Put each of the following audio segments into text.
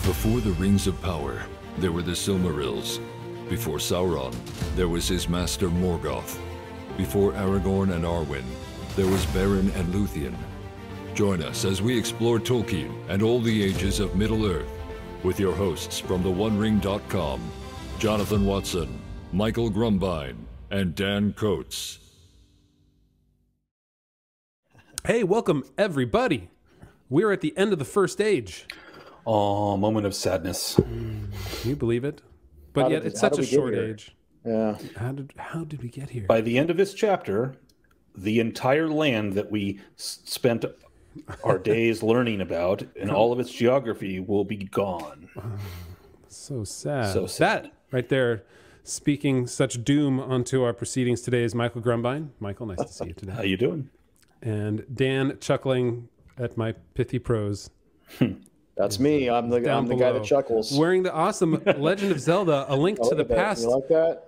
Before the Rings of Power, there were the Silmarils. Before Sauron, there was his master Morgoth. Before Aragorn and Arwen, there was Beren and Luthien. Join us as we explore Tolkien and all the ages of Middle-earth with your hosts from theonering.com, Jonathan Watson, Michael Grumbine, and Dan Coates. Hey, welcome everybody. We're at the end of the First Age. Oh, moment of sadness. Can you believe it? But yet it's such a short age. Yeah. How did we get here? By the end of this chapter, the entire land that we spent our days learning about and all of its geography will be gone. So sad. So sad. That right there, speaking such doom onto our proceedings today, is Michael Grumbine. Michael, nice to see you today. How you doing? And Dan chuckling at my pithy prose. That's me. I'm the guy that chuckles. Wearing the awesome Legend of Zelda: A Link to the Past. You like that?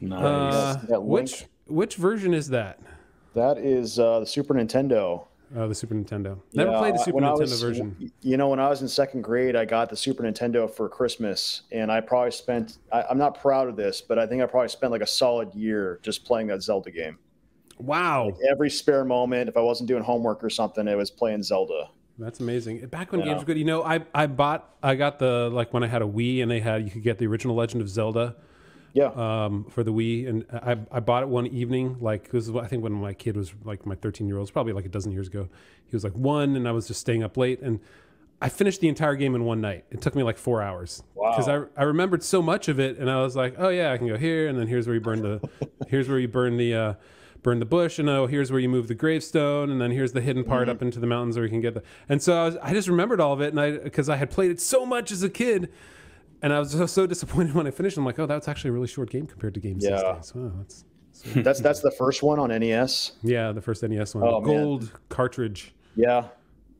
Nice. Which version is that? That is the Super Nintendo. Oh, the Super Nintendo. Never played the Super Nintendo version. You know, when I was in second grade, I got the Super Nintendo for Christmas, and I probably spent, I'm not proud of this, but I think I probably spent like a solid year just playing that Zelda game. Wow. Like every spare moment, if I wasn't doing homework or something, it was playing Zelda. That's amazing. Back when games were good, you know, I got the, like when I had a Wii and you could get the original Legend of Zelda. Yeah. For the Wii, and I bought it one evening, like, this is, I think when my kid was like my 13-year-old, probably like a dozen years ago. He was like 1, and I was just staying up late, and I finished the entire game in one night. It took me like 4 hours. Wow. Because I remembered so much of it, and I was like, oh yeah, I can go here, and then here's where you burn the bush, and oh, here's where you move the gravestone, and then here's the hidden part up into the mountains where you can get the. And so I just remembered all of it, and because I had played it so much as a kid. And I was so disappointed when I finished. I'm like, oh, that's actually a really short game compared to games these days. Wow, that's the first one on NES. Yeah, the first NES one. Oh, gold cartridge. Yeah.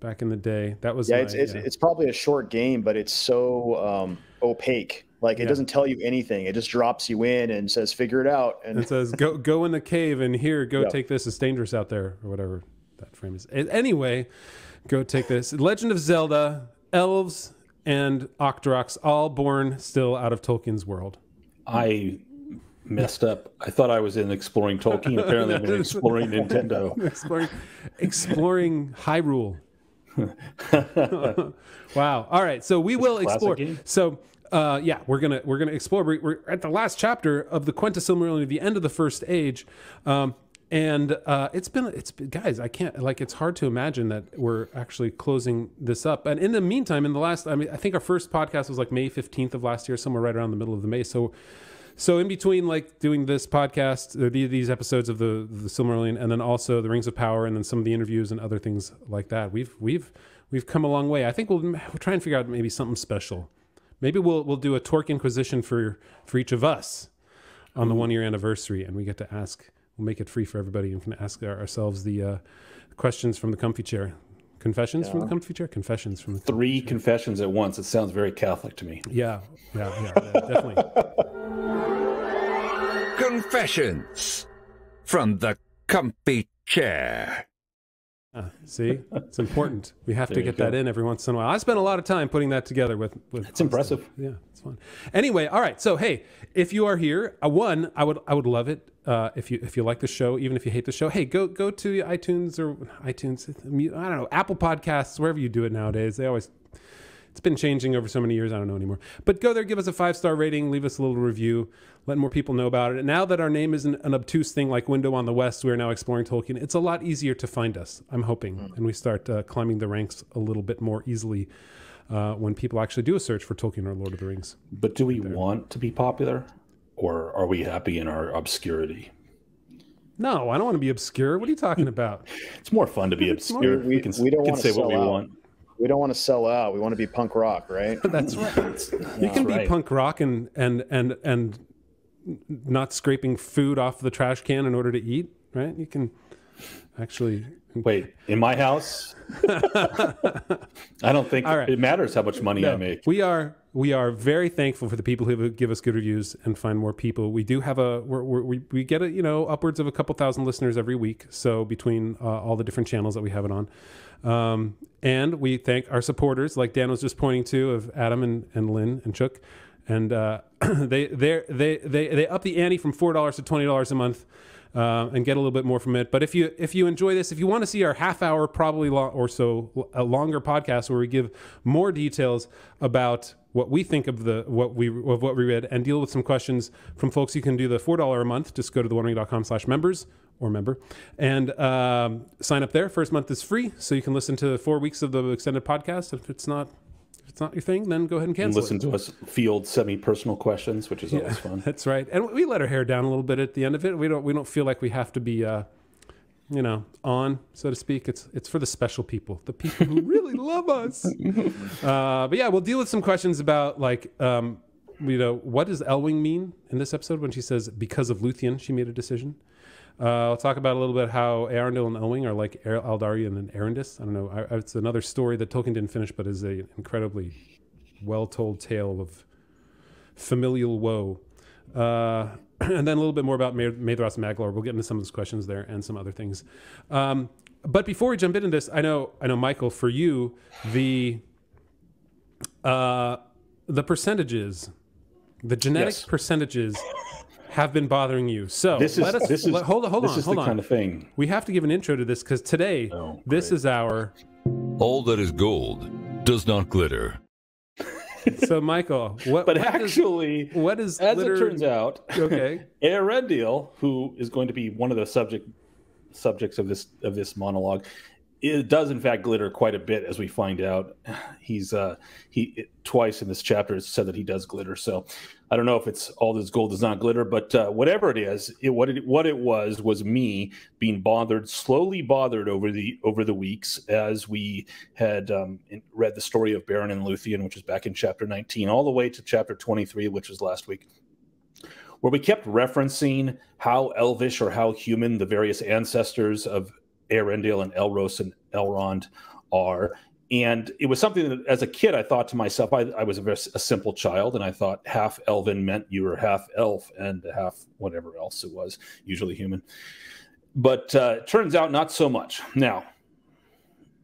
Back in the day. That was it's probably a short game, but it's so opaque. Like it doesn't tell you anything. It just drops you in and says, figure it out. And it says, go in the cave and here, take this. It's dangerous out there, or whatever that frame is. Anyway, go take this. Legend of Zelda, Elves, and Octoroks, all born still out of Tolkien's world. I messed up. I thought I was in exploring Tolkien. Apparently, I've been exploring Nintendo. exploring Hyrule. Wow. All right. So we will explore. Game. So we're gonna explore. We're at the last chapter of the Quenta Silmarillion, the end of the First Age. And it's been guys, I can't, like, it's hard to imagine that we're actually closing this up. And in the meantime, I think our first podcast was like May 15th of last year, somewhere right around the middle of the May. So in between, like, doing this podcast, these episodes of the Silmarillion, and then also the Rings of Power, and then some of the interviews and other things like that, we've come a long way. I think we'll try and figure out maybe something special. Maybe we'll do a Torque Inquisition for each of us on the 1-year anniversary, and we get to ask. We'll make it free for everybody and can ask ourselves the questions from the comfy chair. Confessions from the comfy chair? Confessions from the comfy 3 chair. confessions at once. It sounds very Catholic to me. Yeah, definitely. Confessions from the comfy chair. See, it's important. We have to get that in every once in a while. I spent a lot of time putting that together with It's impressive. Yeah, it's fun. Anyway, all right. So hey, if you are here, I would love it if you like the show, even if you hate the show. Hey, go to iTunes, I don't know, Apple Podcasts, wherever you do it nowadays. It's been changing over so many years, I don't know anymore. But go there, give us a 5-star rating, leave us a little review, let more people know about it. And now that our name isn't an obtuse thing like Window on the West, we're now exploring Tolkien, it's a lot easier to find us, I'm hoping. And we start climbing the ranks a little bit more easily when people actually do a search for Tolkien or Lord of the Rings. But do we want to be popular, or are we happy in our obscurity? No, I don't want to be obscure. What are you talking about? It's more fun to be obscure. We don't want to say sell what we out. want. We don't want to sell out. We want to be punk rock, right? That's right. You can be punk rock and not scraping food off the trash can in order to eat, right? You can actually... Wait, in my house? I don't think it matters how much money I make. We are we are very thankful for the people who give us good reviews and find more people. We do have we get upwards of a couple thousand listeners every week. So between all the different channels that we have it on, and we thank our supporters, like Dan was just pointing to, of Adam and Lynn and Chuck, and they up the ante from $4 to $20 a month. And get a little bit more from it. But if you enjoy this, if you want to see our half-hour, probably or so, a longer podcast where we give more details about what we think of what we read and deal with some questions from folks, you can do the $4 a month. Just go to theonering.com/members or member and sign up there. First month is free, so you can listen to 4 weeks of the extended podcast. If it's not your thing, then go ahead and cancel. Listen to us field semi-personal questions, which is always fun. That's right, and we let our hair down a little bit at the end of it. We don't feel like we have to be, on, so to speak. It's for the special people, the people who really love us. But yeah, we'll deal with some questions about what does Elwing mean in this episode when she says because of Luthien she made a decision. I'll talk about a little bit how Eärendil and Elwing are like Eldarion and Eärendil. I don't know. It's another story that Tolkien didn't finish, but is an incredibly well-told tale of familial woe. And then a little bit more about Maedhros and Maglor. We'll get into some of those questions there and some other things. But before we jump into this, I know, Michael, for you, the percentages, the genetic percentages have been bothering you. So hold on. This is the kind of thing. We have to give an intro to this because today, this is our... All that is gold does not glitter. So, Michael, what is as glitter? It turns out, okay, Eärendil, who is going to be one of the subjects of this monologue, it does in fact glitter quite a bit, as we find out. He twice in this chapter has said that he does glitter. So I don't know if it's all this gold does not glitter, but whatever it is, what it was me being slowly bothered over the weeks as we had read the story of Beren and Luthien, which is back in chapter 19, all the way to chapter 23, which was last week, where we kept referencing how elvish or how human the various ancestors of Eärendil and Elros and Elrond are. And it was something that, as a kid, I thought to myself, I was a simple child, and I thought half-elven meant you were half-elf and half whatever else it was, usually human. But it turns out not so much. Now,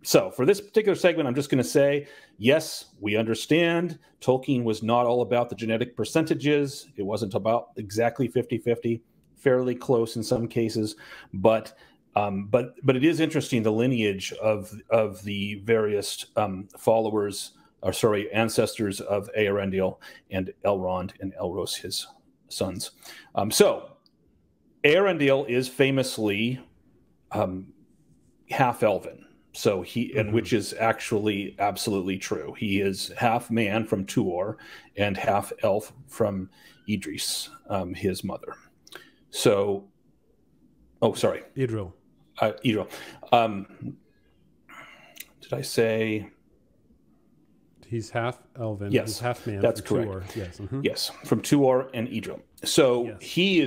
so for this particular segment, I'm just going to say, yes, we understand Tolkien was not all about the genetic percentages. It wasn't about exactly 50-50, fairly close in some cases, but it is interesting, the lineage of the various ancestors of Eärendil and Elrond and Elros, his sons. So Eärendil is famously half-elven. So and which is actually absolutely true. He is half man from Tuor and half elf from Idris, his mother. So, Idril. Did I say he's half elven? Yes, he's half man. That's from correct. Tuor. Yes, yes, from Tuor and Idril. So yes. he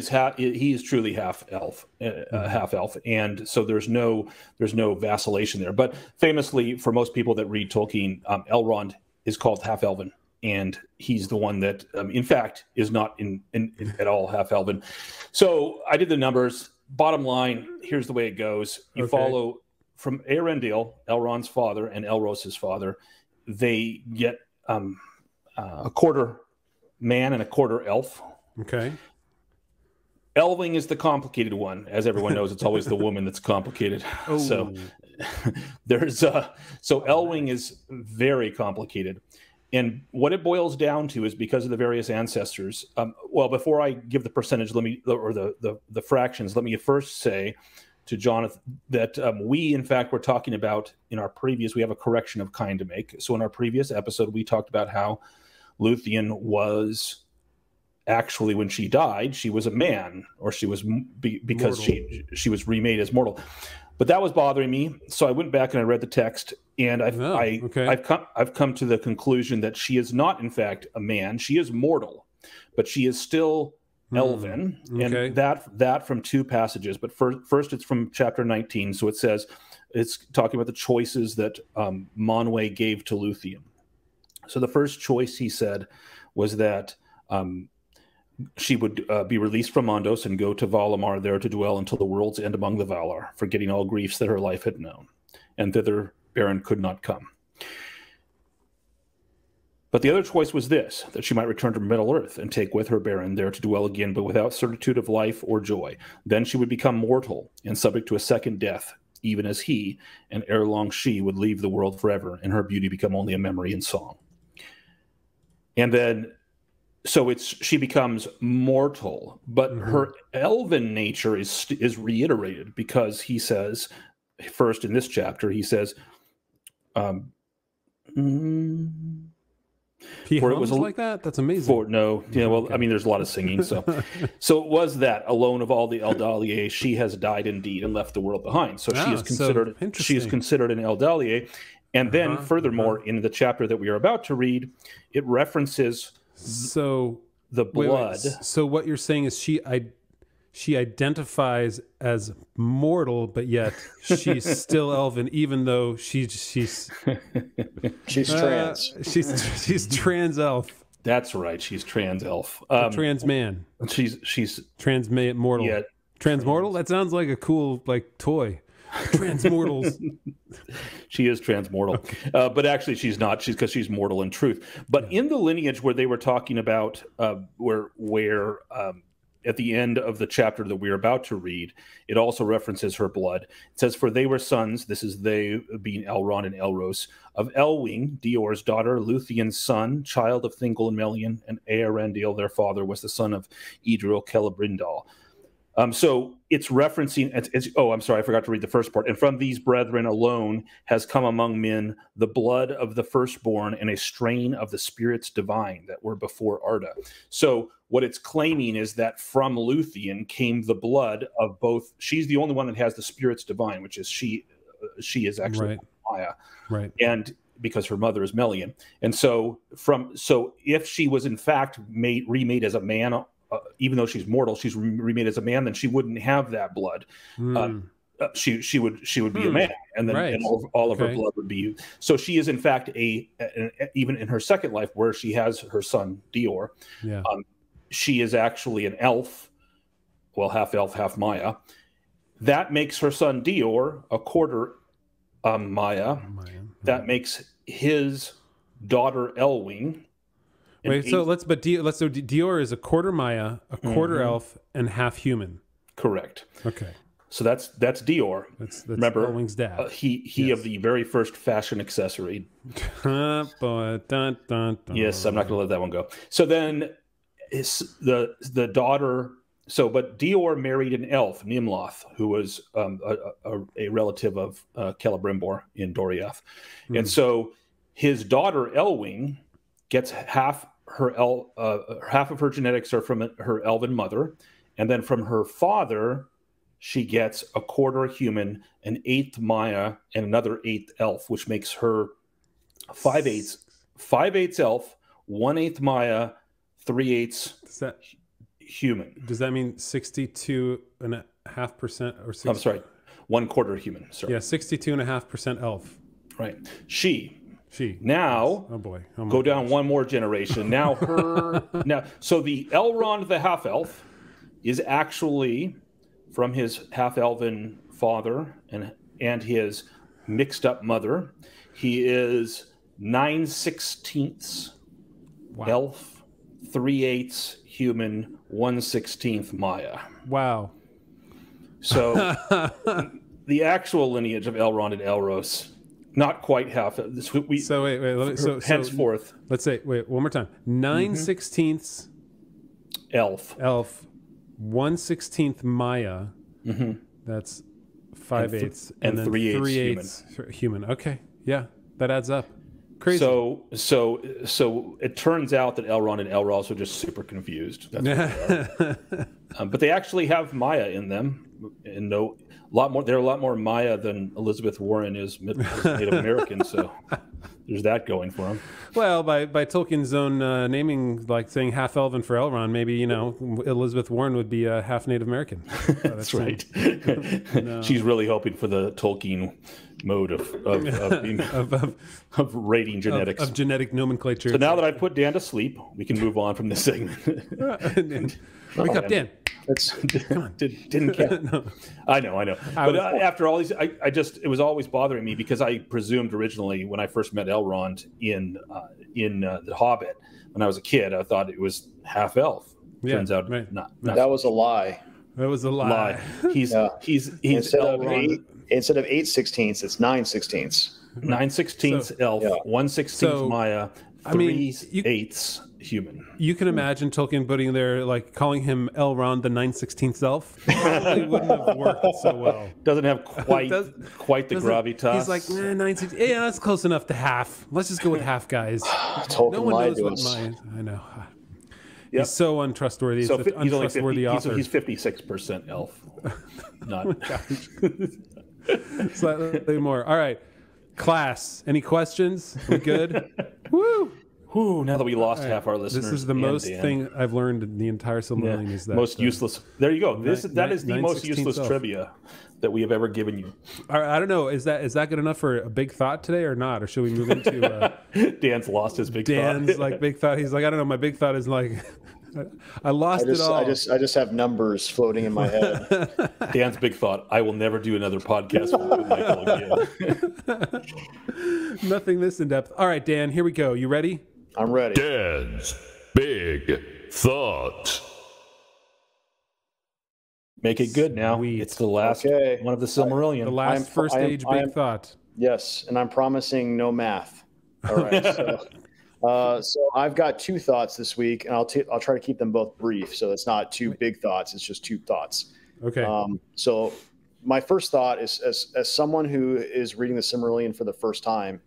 is truly half elf, and so there's no vacillation there. But famously, for most people that read Tolkien, Elrond is called half elven, and he's the one that, in fact, is not in at all half elven. So I did the numbers. Bottom line, here's the way it goes. You follow from Eärendil, Elrond's father, and Elros' father. They get a quarter man and a quarter elf. Okay. Elwing is the complicated one. As everyone knows, it's always the woman that's complicated. Oh. So Elwing is very complicated. And what it boils down to is because of the various ancestors. Well, before I give the percentage, the fractions, let me first say to Jonathan that we, in fact, were talking about we have a correction of kind to make. So in our previous episode, we talked about how Luthien was actually, when she died, she was a man, or she was because she was remade as mortal. But that was bothering me, so I went back and I read the text, and I've come to the conclusion that she is not, in fact, a man. She is mortal, but she is still elven, and that from two passages. But first, it's from chapter 19, so it says it's talking about the choices that Manwë gave to Luthien. So the first choice he said was that she would be released from Mondos and go to Valimar, there to dwell until the world's end among the Valar, forgetting all griefs that her life had known. And thither Beren could not come. But the other choice was this, that she might return to Middle-earth and take with her Beren, there to dwell again, but without certitude of life or joy. Then she would become mortal and subject to a second death, even as he, and ere long she would leave the world forever, and her beauty become only a memory and song. And then, so she becomes mortal, but her elven nature is reiterated, because he says, first in this chapter, he says, he hums it was like that? That's amazing. I mean, there's a lot of singing. So it was that, alone of all the Eldalier, she has died indeed and left the world behind. So she is considered an Eldalier. And then furthermore, in the chapter that we are about to read, it references the blood. So what you're saying is she identifies as mortal, but yet she's still elven, even though she's trans. She's trans elf. That's right. She's trans elf. Trans man. She's trans mortal. Yeah, transmortal. That sounds like a cool toy. Transmortals. She is transmortal, okay. But actually she's not. She's because she's mortal in truth. But in the lineage where they were talking about where at the end of the chapter that we're about to read, it also references her blood. It says, "For they were sons," this is they being Elrond and Elros, "of Elwing, Dior's daughter, Lúthien's son, child of Thingol and Melian, and Eärendil, their father, was the son of Eärendil Celebrimbor." So it's referencing, I'm sorry, I forgot to read the first part. "And from these brethren alone has come among men the blood of the firstborn and a strain of the spirits divine that were before Arda." So what it's claiming is that from Lúthien came the blood of both. She's the only one that has the spirits divine, which is she is actually Maya. Right. And because her mother is Melian. And so if she was in fact remade as a man, even though she's mortal, she's remade as a man, then she wouldn't have that blood. She would be a man, and then and all of her blood would be used. So she is in fact even in her second life, where she has her son Dior. Yeah. She is actually an elf, well, half elf, half Maya. That makes her son Dior a quarter Maya. That makes his daughter Elwing. Wait, so Dior is a quarter Maya, a quarter elf, and half human. Correct. Okay. So that's Dior. That's remember Elwing's dad. He of the very first fashion accessory. Yes, I'm not going to let that one go. So then the daughter. So, but Dior married an elf, Nimloth, who was a relative of Celebrimbor in Doriath, and so his daughter Elwing gets half of her genetics are from her elven mother, and then from her father she gets a quarter human, an eighth Maya, and another eighth elf, which makes her 5/8 elf, 1/8 Maya, 3/8 human. Does that mean 62.5% or? I'm sorry, 1/4 human. Sorry. Yeah, 62.5% elf. Right. She. Now, go down one more generation. Now so the Elrond the half elf is actually from his half elven father and his mixed up mother. He is 9/16 elf, 3/8 human, 1/16 Maya. Wow. So the actual lineage of Elrond and Elros. Not quite half. Henceforth. Let's say, one more time. 9/16 elf, 1/16 Maya. That's 5/8 and then 3/8 human. Okay, yeah, that adds up. Crazy. So it turns out that Elrond and Elros are just super confused. That's what they are. But they actually have Maya in them, and they're a lot more Maya than Elizabeth Warren is Native American, so there's that going for them. Well, by Tolkien's own naming, like saying half elven for Elrond, maybe Elizabeth Warren would be half Native American. That's right. No. She's really hoping for the Tolkien mode of rating genetics. Of genetic nomenclature. So now that I've put Dan to sleep, we can move on from this segment. Wake up, Dan. Come on. Didn't count. No. I know. But after all these, it was always bothering me because I presumed originally when I first met Elrond in The Hobbit, when I was a kid, I thought it was half elf. Yeah, Turns out not. That was a lie. That was a lie. He's instead of 8/16, it's 9/16. 9/16 elf, 1/16 Maya, 3/8 human. You can imagine Tolkien putting there, like calling him Elrond the 9/16 elf. Probably wouldn't have worked so well. Doesn't have quite the gravitas. He's like, 9/16. Yeah, that's close enough to half. Let's just go with half, guys. Tolkien no one knows what mine. I know. Yep. He's so untrustworthy. So he's untrustworthy author. He's 56% elf. Not. Slightly more. All right. Class. Any questions? We good? Woo! Whew, now that we lost half our listeners. This is the most thing I've learned in the entire Silmarillion is that. Most useless. There you go. That is the most useless trivia that we have ever given you. All right, I don't know. Is that good enough for a big thought today or not? Or should we move into... Dan's lost his big thought. Dan's like big thought. He's like, I don't know. My big thought is like... I lost it all. I just have numbers floating in my head. Dan's big thought: I will never do another podcast with Michael again. Nothing this in depth. All right, Dan, here we go. You ready? I'm ready. Dan's big thought. Make it good now. It's the last one of the Silmarillion. The last first age big thought. Yes, and I'm promising no math. All right. So I've got two thoughts this week, and I'll try to keep them both brief. So it's not two big thoughts; it's just two thoughts. Okay. So my first thought is, as someone who is reading the Silmarillion for the first time,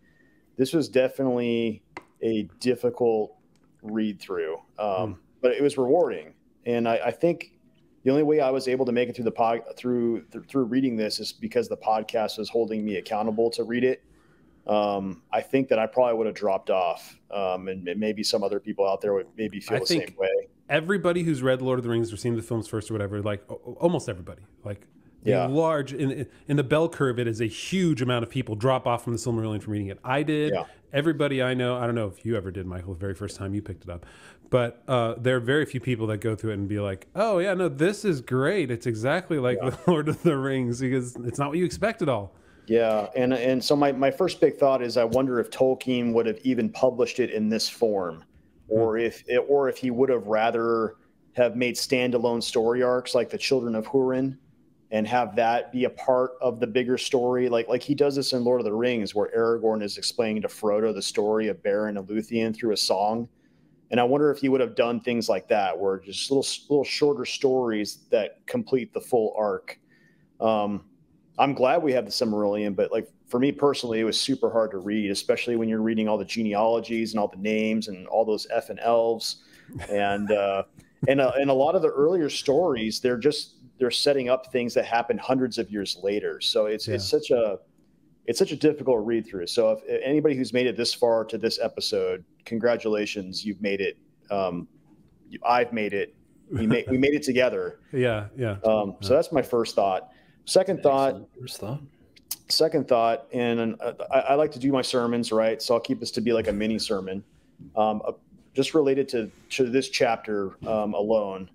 this was definitely a difficult read through, but it was rewarding. And I think the only way I was able to make it through through reading this is because the podcast was holding me accountable to read it. I think that I probably would have dropped off, and maybe some other people out there would maybe feel the same way. Everybody who's read Lord of the Rings or seen the films first or whatever, like almost everybody, like large in the bell curve, it is a huge amount of people drop off from the Silmarillion from reading it. I did. Yeah. Everybody I know, I don't know if you ever did, Michael, the very first time you picked it up, but there are very few people that go through it and be like, oh yeah, no, this is great. It's exactly like the Lord of the Rings, because it's not what you expect at all. Yeah, and so my first big thought is I wonder if Tolkien would have even published it in this form, or if he would have rather have made standalone story arcs like the Children of Húrin, and have that be a part of the bigger story, like he does this in Lord of the Rings, where Aragorn is explaining to Frodo the story of Beren and Luthien through a song. And I wonder if he would have done things like that, where just little shorter stories that complete the full arc. I'm glad we have the Silmarillion, but like for me personally, it was super hard to read, especially when you're reading all the genealogies and all the names and all those effing elves, and a lot of the earlier stories, they're setting up things that happened hundreds of years later. So it's such a difficult read through. So if anybody who's made it this far to this episode, congratulations, you've made it. I've made it. We made it together. Yeah. So that's my first thought. Second thought, and I like to do my sermons, right? So I'll keep this to be like a mini sermon, just related to this chapter alone,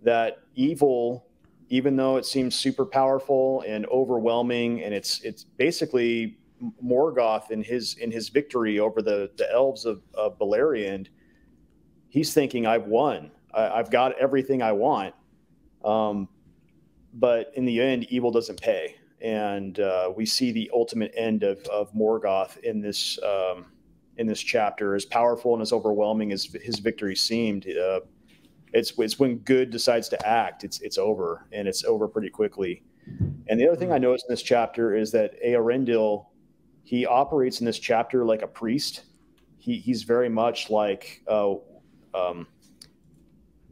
that evil, even though it seems super powerful and overwhelming, and it's basically Morgoth in his victory over the elves of Beleriand, he's thinking, I've won. I've got everything I want. But in the end, evil doesn't pay. And we see the ultimate end of Morgoth in this chapter. As powerful and as overwhelming as his victory seemed, it's when good decides to act, it's over, and it's over pretty quickly. And the other thing I noticed in this chapter is that Eärendil, he operates in this chapter like a priest. He's very much like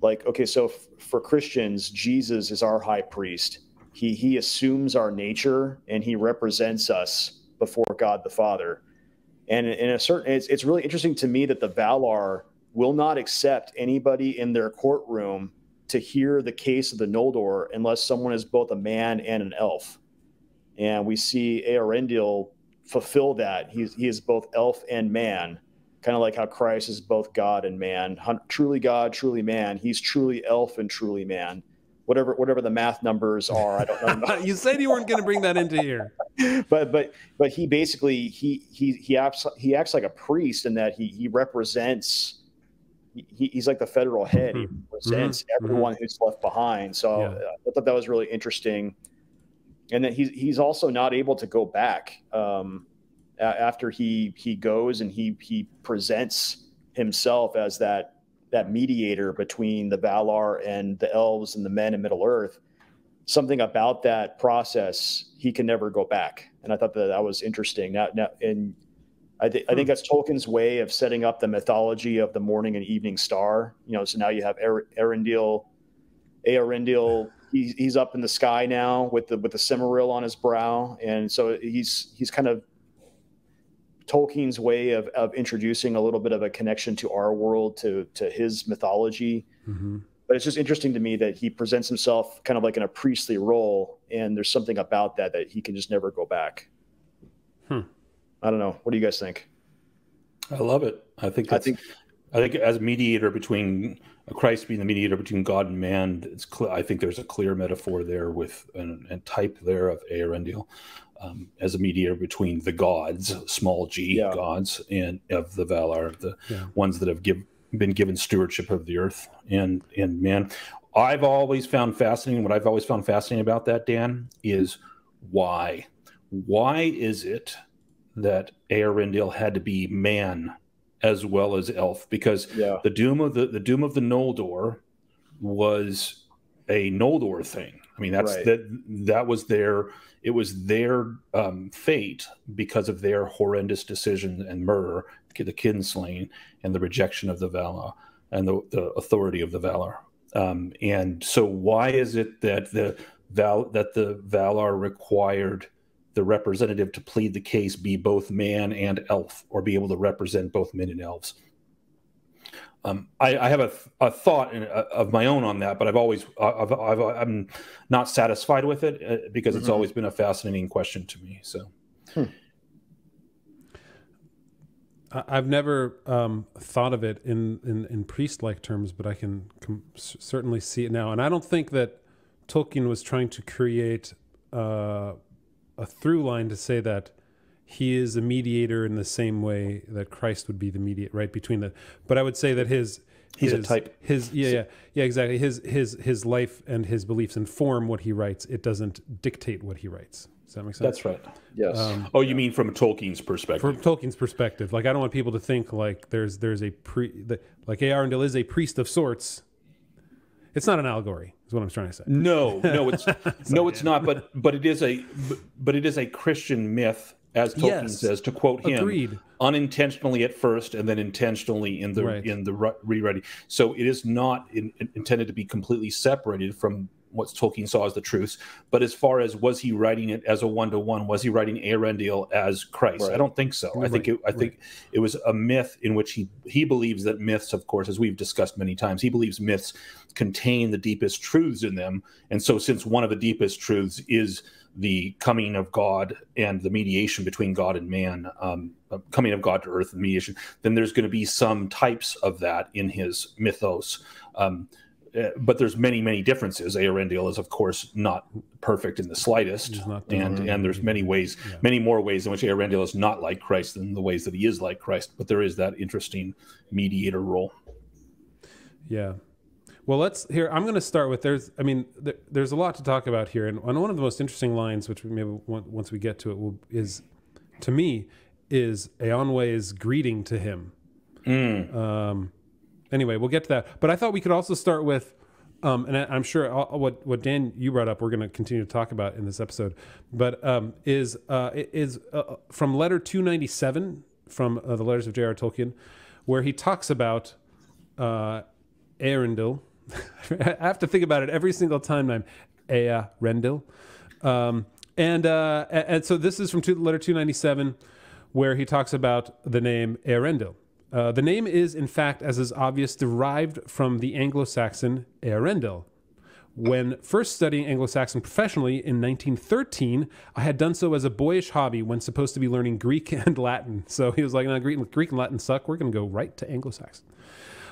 okay, so for Christians, Jesus is our high priest. He assumes our nature, and he represents us before God the Father. And it's really interesting to me that the Valar will not accept anybody in their courtroom to hear the case of the Noldor unless someone is both a man and an elf. and we see Eärendil fulfill that. He is both elf and man, kind of like how Christ is both God and man, truly God, truly man. He's truly elf and truly man. Whatever the math numbers are, I don't know. You said you weren't going to bring that into here, but he basically he acts like a priest in that he represents. He's like the federal head. He represents everyone who's left behind. So I thought that was really interesting. And then he's also not able to go back after he goes, and he presents himself as that mediator between the Valar and the elves and the men in Middle Earth. Something about that process, he can never go back. And I thought that was interesting. And I think that's Tolkien's way of setting up the mythology of the morning and evening star. So now you have Eärendil. He's up in the sky now with the Silmaril on his brow, and so he's kind of Tolkien's way of introducing a little bit of a connection to our world, to his mythology. But it's just interesting to me that he presents himself kind of like in a priestly role, and there's something about that he can just never go back. I don't know. What do you guys think? I love it. I think as mediator between Christ being the mediator between God and man, it's clear. I think there's a clear metaphor there with and type there of Eärendil as a mediator between the gods, small g gods, and of the Valar, the ones that have been given stewardship of the earth and man. I've always found fascinating. What I've always found fascinating about that, Dan, is why is it that Eärendil had to be man as well as elf? Because the doom of the Noldor was a Noldor thing. I mean, that was their fate because of their horrendous decision and murder, the kinslaying, and the rejection of the Valar and the authority of the Valar. And so, why is it that the Valar required the representative to plead the case be both man and elf, or be able to represent both men and elves? I have a thought of my own on that, but I'm not satisfied with it because it's always been a fascinating question to me. So, I've never thought of it in priest-like terms, but I can certainly see it now. And I don't think that Tolkien was trying to create a through line to say that he is a mediator in the same way that Christ would be the mediator, right, between the. But I would say that he's a type. Exactly. His life and his beliefs inform what he writes. It doesn't dictate what he writes. Does that make sense? That's right. Yes. You mean from Tolkien's perspective? From Tolkien's perspective, like I don't want people to think like there's a like Eärendil is a priest of sorts. It's not an allegory, is what I'm trying to say. No, it's not. But it is a Christian myth, as Tolkien says, to quote him, unintentionally at first and then intentionally in the rewriting. So it is not intended to be completely separated from what Tolkien saw as the truths. But as far as was he writing it as a one-to-one, was he writing Eärendil as Christ? Right. I don't think so. I think it was a myth in which he believes that myths, of course, as we've discussed many times, he believes myths contain the deepest truths in them. And so since one of the deepest truths is the coming of God and the mediation between God and man, coming of God to earth and mediation, then there's going to be some types of that in his mythos. But there's many differences. Eärendil is, of course, not perfect in the slightest, and there's many more ways in which Eärendil is not like Christ than the ways that he is like Christ. But there is that interesting mediator role. Yeah. Well, I'm going to start with there's a lot to talk about here, and one of the most interesting lines, which maybe once we get to it, is Eonway's greeting to him. Anyway, we'll get to that. But I thought we could also start with, and I'm sure what Dan you brought up, we're going to continue to talk about in this episode. But is from letter 297 from the Letters of J.R. Tolkien, where he talks about Eärendil. I have to think about it every single time I'm Eärendil. And so this is from letter 297, where he talks about the name Eärendil. The name is, in fact, as is obvious, derived from the Anglo-Saxon Eärendil, When first studying Anglo-Saxon professionally in 1913, I had done so as a boyish hobby when supposed to be learning Greek and Latin. So he was like, no, Greek and Latin suck. We're going to go right to Anglo-Saxon.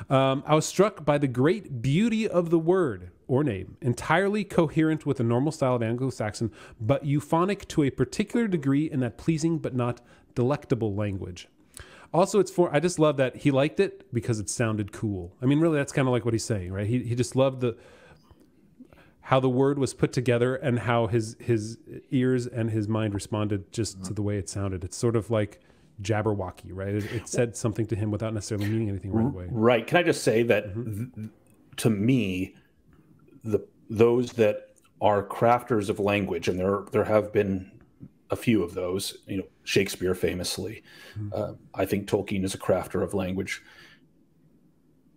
I was struck by the great beauty of the word or name, entirely coherent with the normal style of Anglo-Saxon, but euphonic to a particular degree in that pleasing but not delectable language. Also, I just love that he liked it because it sounded cool. I mean, really, that's kind of like what he's saying, right? He just loved how the word was put together and how his ears and his mind responded just to the way it sounded. It's sort of like Jabberwocky, right? It said something to him without necessarily meaning anything right away. Right. Can I just say that to me, those that are crafters of language, and there have been a few of those, Shakespeare famously, I think Tolkien is a crafter of language.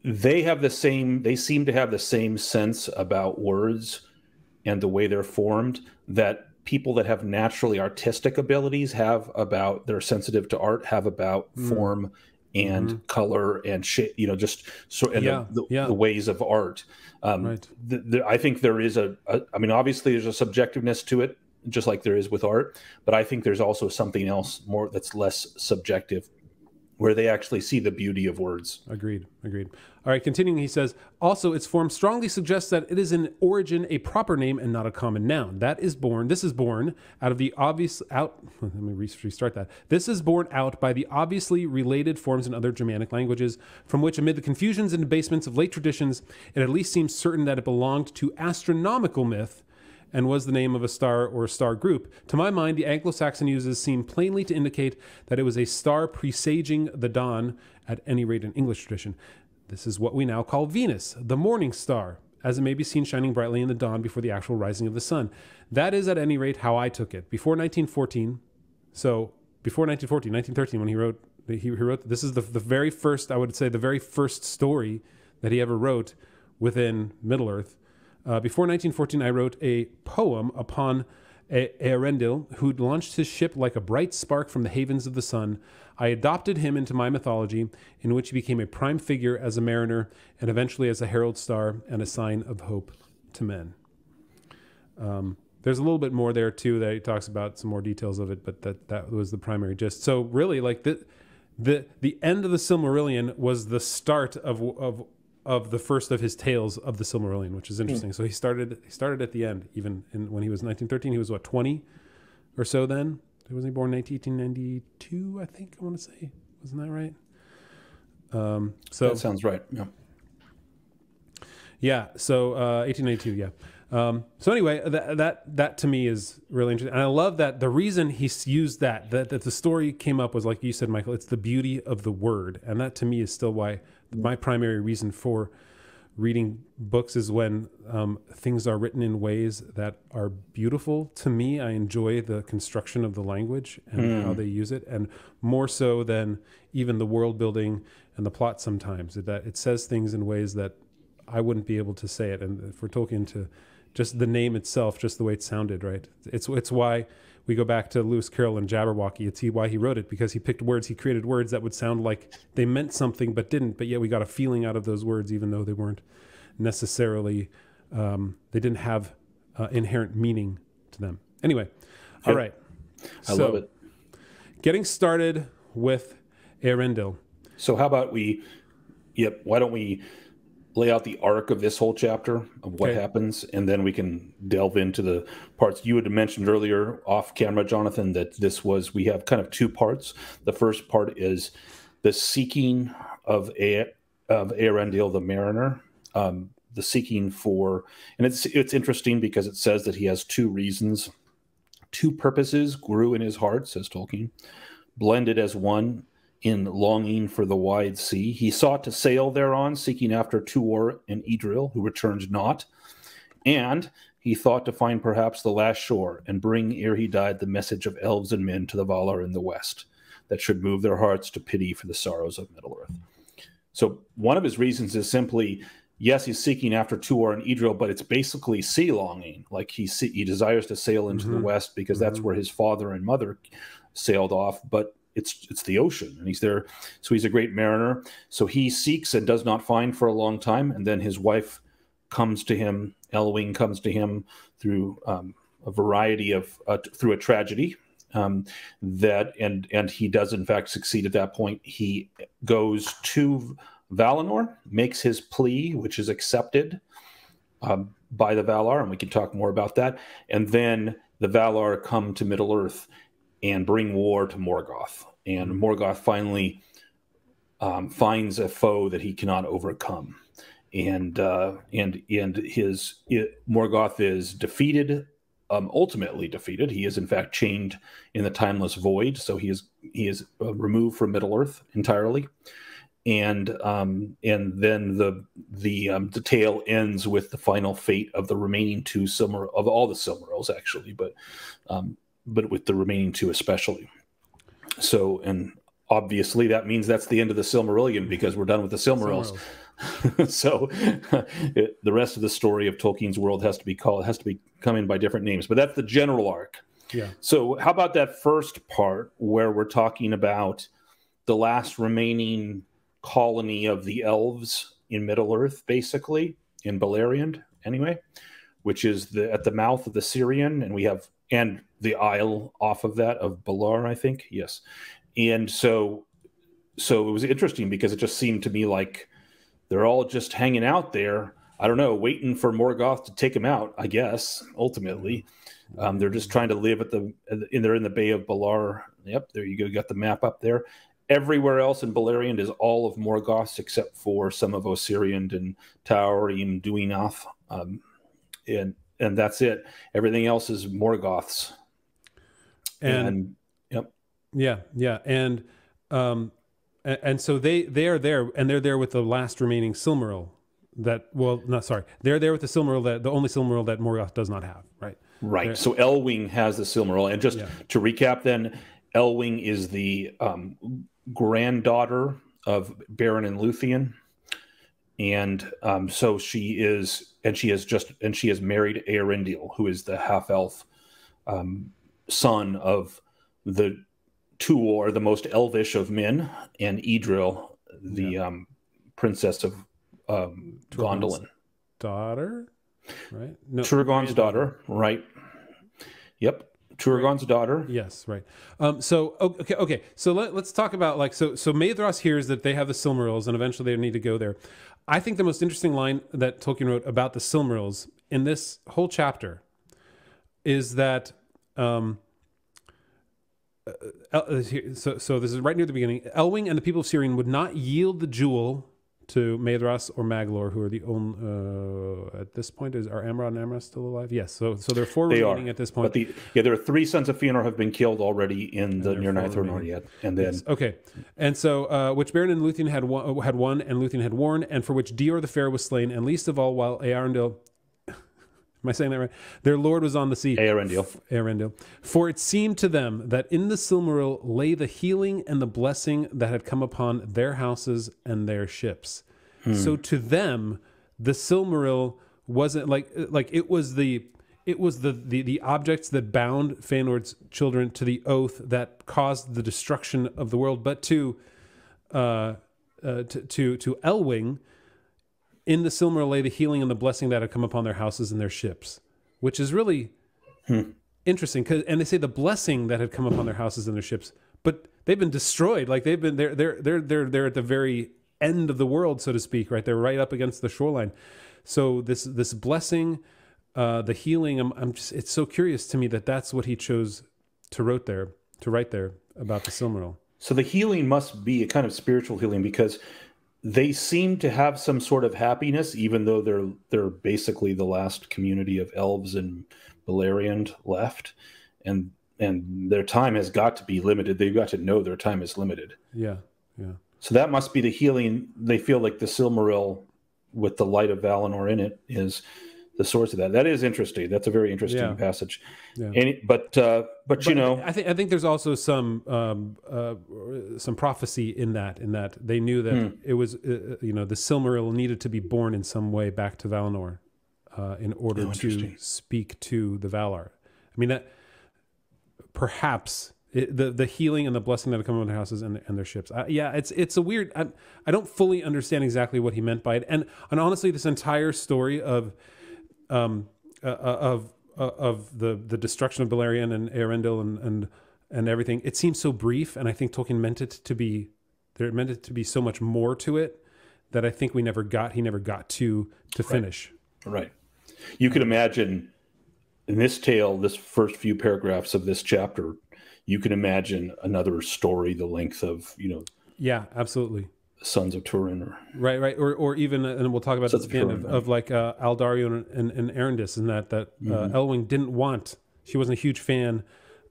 They seem to have the same sense about words and the way they're formed that people that have naturally artistic abilities have about, they're sensitive to art, have about form and color and shape, the ways of art. Right. I think there is obviously there's a subjectiveness to it, just like there is with art, but I think there's also something else more that's less subjective, where they actually see the beauty of words. Agreed. All right, continuing, he says, also, its form strongly suggests that it is in origin a proper name and not a common noun. This is born out of the let me restart that. This is born out by the obviously related forms in other Germanic languages, from which, amid the confusions and debasements of late traditions, it at least seems certain that it belonged to astronomical myth and was the name of a star or a star group. To my mind, the Anglo-Saxon uses seem plainly to indicate that it was a star presaging the dawn, at any rate in English tradition. This is what we now call Venus, the morning star, as it may be seen shining brightly in the dawn before the actual rising of the sun. That is, at any rate, how I took it. Before 1914, 1913, when he wrote, this is the very first, I would say, the very first story that he ever wrote within Middle-earth. Before 1914, I wrote a poem upon Eärendil, who launched his ship like a bright spark from the havens of the sun. I adopted him into my mythology, in which he became a prime figure as a mariner and eventually as a herald star and a sign of hope to men. There's a little bit more there, too, that he talks about, some more details of it, but that was the primary gist. So really, like the end of the Silmarillion was the start of the first of his tales of the Silmarillion, which is interesting. So he started at the end, even when he was 1913. He was, 20 or so then? Wasn't he born in 1892, I think, I want to say. Wasn't that right? So that sounds right, yeah. Yeah, so 1892, yeah. So anyway, that to me is really interesting. And I love that the reason he used that the story came up was, like you said, Michael, it's the beauty of the word. And that to me is still why my primary reason for reading books is when things are written in ways that are beautiful to me. I enjoy the construction of the language and how they use it, and more so than even the world building and the plot sometimes. That it says things in ways that I wouldn't be able to say it. And for Tolkien to just the name itself, just the way it sounded, right? It's why we go back to Lewis Carroll and Jabberwocky. It's why he wrote it, because he picked words, he created words that would sound like they meant something but didn't, but yet we got a feeling out of those words, even though they weren't necessarily, they didn't have inherent meaning to them. Anyway, all right. I love it. Getting started with Eärendil. So how about why don't we lay out the arc of this whole chapter of what happens, and then we can delve into the parts you had mentioned earlier off camera, Jonathan, that we have kind of two parts. The first part is the seeking of Eärendil the mariner, the seeking for, and it's interesting because it says that he has two reasons, two purposes grew in his heart, says Tolkien, blended as one in longing for the wide sea. He sought to sail thereon, seeking after Tuor and Eärendil, who returned not. And he thought to find perhaps the last shore, and bring ere he died the message of elves and men to the Valar in the west, that should move their hearts to pity for the sorrows of Middle-earth. So one of his reasons is simply, yes, he's seeking after Tuor and Eärendil, but it's basically sea longing. Like he desires to sail into the west because that's where his father and mother sailed off, but it's the ocean, and he's there. So he's a great mariner. So he seeks and does not find for a long time, and then his wife comes to him Elwing comes to him through a variety of through a tragedy. That and he does in fact succeed at that point. He goes to Valinor, makes his plea, which is accepted by the Valar, and we can talk more about that. And then the Valar come to Middle Earth and bring war to Morgoth, and Morgoth finally finds a foe that he cannot overcome, and Morgoth is defeated. Ultimately defeated. He is in fact chained in the timeless void, so he is removed from Middle Earth entirely, and then the tale ends with the final fate of the remaining two of all the Silmarils actually, but with the remaining two especially. So, and obviously that means that's the end of the Silmarillion, because we're done with the Silmarils. So the rest of the story of Tolkien's world has to come in by different names, but that's the general arc. Yeah. So how about that first part where we're talking about the last remaining colony of the Elves in Middle Earth, basically in Beleriand anyway, which is at the mouth of the Sirion, and the isle off of that of Balar, I think. Yes. And so it was interesting because it just seemed to me like they're all just hanging out there, I don't know, waiting for Morgoth to take them out, I guess, ultimately. They're just trying to live they're in the Bay of Balar. Yep, there you go. You got the map up there. Everywhere else in Beleriand is all of Morgoth's except for some of Osiriand and Tauri Duinath. And that's it. Everything else is Morgoth's. And yep. Yeah. And so they are there, and they're there with the last remaining Silmaril. They're there with the Silmaril, the only Silmaril that Morgoth does not have, right? Right. So Elwing has the Silmaril, and just to recap, then Elwing is the granddaughter of Beren and Luthien, and so she has married Eärendil, who is the half-elf son of the Tuor, the most elvish of men, and Eärendil, the princess of Gondolin. Daughter? Right? No, Turgon's daughter, right. Yep. Turgon's daughter. Yes, right. So let's talk about so Maedhros hears that they have the Silmarils and eventually they need to go there. I think the most interesting line that Tolkien wrote about the Silmarils in this whole chapter is that so this is right near the beginning. Elwing and the people of Sirion would not yield the jewel to Maedhros or Maglor, who are the only at this point. Are Amrod and Amrah still alive? Yes. So there are four remaining at this point. But there are three sons of Feanor have been killed already in the Near Ninth Ornor yet. And then okay, and so which Beren and Luthien had won, and Luthien had worn, and for which Dior the Fair was slain, and least of all while Eärendil. Am I saying that right? Their lord was on the sea. Eärendil. For it seemed to them that in the Silmaril lay the healing and the blessing that had come upon their houses and their ships. So to them, the Silmaril wasn't like it was the objects that bound Feanor's children to the oath that caused the destruction of the world. But to Elwing, in the Silmaril lay the healing and the blessing that had come upon their houses and their ships, which is really interesting. And they say the blessing that had come upon their houses and their ships, but they've been destroyed. Like they're at the very end of the world, so to speak. Right, they're right up against the shoreline. So this blessing, the healing. It's so curious to me that that's what he chose to write there about the Silmaril. So the healing must be a kind of spiritual healing, because they seem to have some sort of happiness, even though they're basically the last community of elves in Beleriand left, and their time has got to be limited. They've got to know their time is limited. Yeah. So that must be the healing. They feel like the Silmaril, with the light of Valinor in it, is the source of that. That is interesting. That's a very interesting passage. Yeah. But you know, I think there's also some prophecy in that they knew that it was the Silmaril needed to be born in some way back to Valinor in order to speak to the Valar. I mean that perhaps the healing and the blessing that have come on their houses and their ships. It's a weird. I don't fully understand exactly what he meant by it, and honestly, this entire story of the destruction of Beleriand and Eärendil and everything. It seems so brief, and I think Tolkien meant it to be so much more to it that I think he never got to finish. Right. You could imagine in this tale, this first few paragraphs of this chapter, you can imagine another story the length of, Yeah, absolutely. Sons of Turin, right, or even, and we'll talk about this at the end of like Aldario and Eärendil, and that Elwing didn't want. She wasn't a huge fan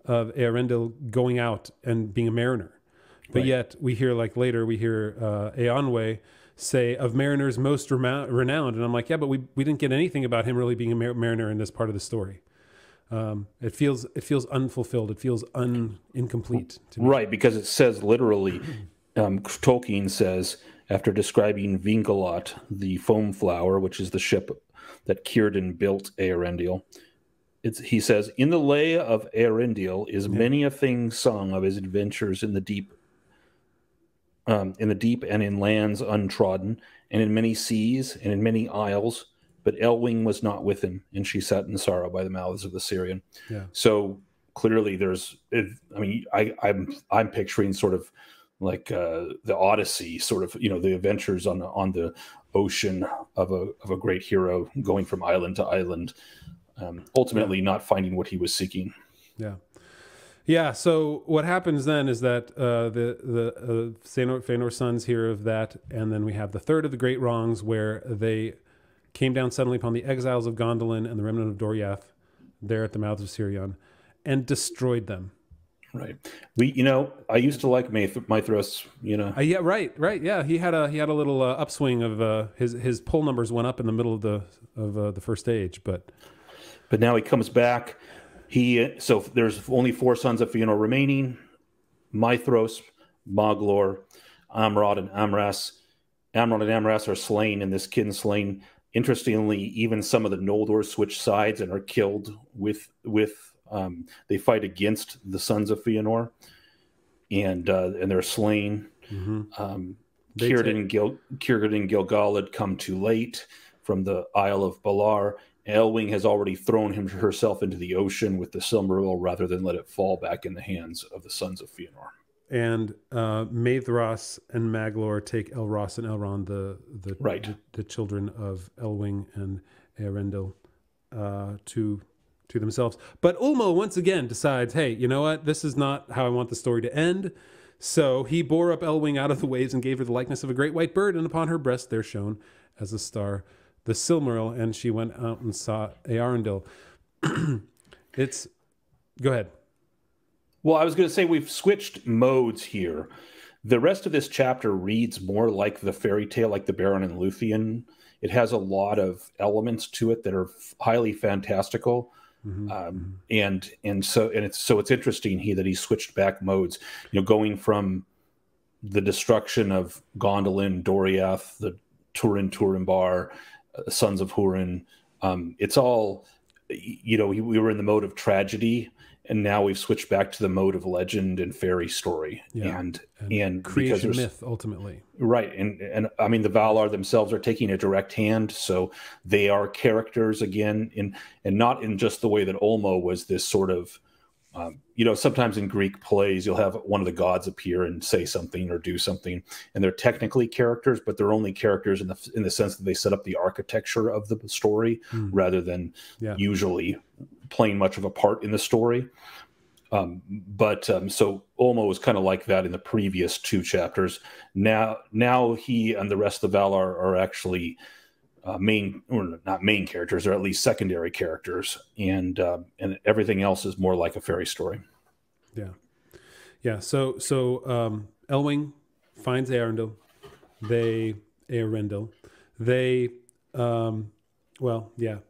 of Eärendil going out and being a mariner, but yet we hear later Eönwë say of mariners most renowned, and I'm like, yeah, but we didn't get anything about him really being a mariner in this part of the story. It feels unfulfilled. It feels incomplete to me. Right, because it says literally. Tolkien says, after describing Vingalot, the foam flower, which is the ship that Círdan built Eärendil, he says, in the lay of Eärendil is many a thing sung of his adventures in the deep and in lands untrodden, and in many seas and in many isles, but Elwing was not with him, and she sat in sorrow by the mouths of the Syrian. Yeah. So clearly I'm picturing sort of like the Odyssey, sort of, the adventures on the ocean of a great hero going from island to island, ultimately not finding what he was seeking. Yeah. So what happens then is that the Feanor sons hear of that, and then we have the third of the great wrongs, where they came down suddenly upon the exiles of Gondolin and the remnant of Doriath, there at the mouths of Sirion, and destroyed them. Right. I used to like Maedhros. Yeah. Right. Yeah. He had a little upswing of his poll numbers went up in the middle of the first age, but now he comes back. So there's only 4 sons of Feanor remaining: Maedhros, Maglor, Amrod, and Amras. Amrod and Amras are slain in this kinslaying. Interestingly, even some of the Noldor switch sides and are killed with. They fight against the sons of Feanor, and they're slain. Círdan and Gil-galad come too late from the Isle of Balar. Elwing has already thrown herself into the ocean with the Silmaril rather than let it fall back in the hands of the sons of Feanor. And Maedhros and Maglor take Elros and Elrond, the children of Elwing and Eärendil, to themselves. But Ulmo once again decides, hey, you know what? This is not how I want the story to end. So he bore up Elwing out of the waves and gave her the likeness of a great white bird, and upon her breast there shone as a star the Silmaril, and she went out and saw Eärendil. Go ahead. Well, I was going to say we've switched modes here. The rest of this chapter reads more like the fairy tale, like the Baron and Luthien. It has a lot of elements to it that are highly fantastical. So it's interesting that he switched back modes, going from the destruction of Gondolin, Doriath, the Turin-Turambar, sons of Hurin. It's all, we were in the mode of tragedy, and now we've switched back to the mode of legend and fairy story, and creation myth ultimately. Right, and I mean the Valar themselves are taking a direct hand, so they are characters again, and not in just the way that Ulmo was this sort of, sometimes in Greek plays you'll have one of the gods appear and say something or do something, and they're technically characters, but they're only characters in the sense that they set up the architecture of the story rather than usually playing much of a part in the story. So Ulmo was kind of like that in the previous 2 chapters. Now he and the rest of the Valar are actually not main characters, or at least secondary characters, and everything else is more like a fairy story. So Elwing finds Eärendil.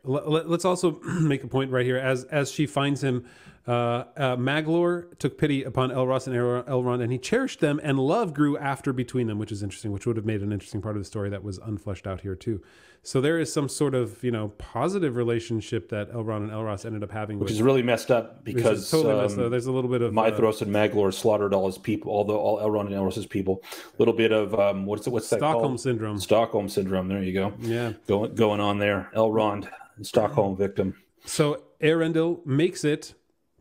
Let's also make a point right here. As she finds him, Maglor took pity upon Elros and Elrond, and he cherished them, and love grew after between them, which is interesting, which would have made an interesting part of the story that was unfleshed out here too. So there is some sort of, positive relationship that Elrond and Elros ended up having. Which is really messed up because totally messed up. There's a little bit of Maedhros and Maglor slaughtered all his people, all Elrond and Elros' people. A little bit of what's that Stockholm called? syndrome. Stockholm syndrome. There you go. Yeah, going on there. Elrond Stockholm victim. So Eärendil makes it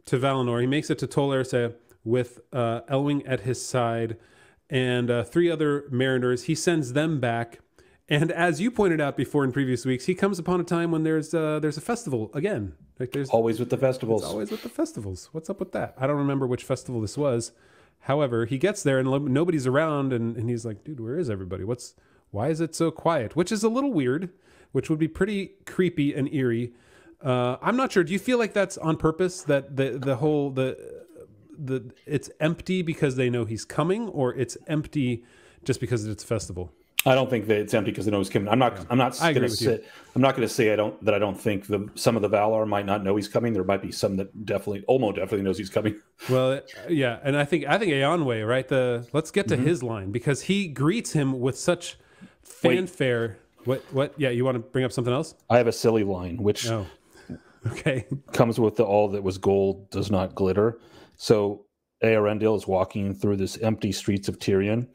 to Valinor. He makes it to Tol Eressëa with Elwing at his side and 3 other mariners. He sends them back. And as you pointed out before in previous weeks, he comes upon a time when there's a festival again. Like there's Always with the festivals. It's always with the festivals. What's up with that? I don't remember which festival this was. However, he gets there and nobody's around, and he's like, dude, where is everybody? Why is it so quiet? Which is a little weird, which would be pretty creepy and eerie. I'm not sure. Do you feel like that's on purpose, that it's empty because they know he's coming, or it's empty just because it's a festival? I don't think that it's empty because they know he's coming. I'm not going to say I don't think some of the Valar might not know he's coming. There might be some that Olmo definitely knows he's coming. Well, yeah, and I think Eärendil, right? Let's get to his line, because he greets him with such fanfare. What? Yeah, you want to bring up something else? I have a silly line, which okay, comes with the all that was gold does not glitter. So Eärendil is walking through this empty streets of Tirion.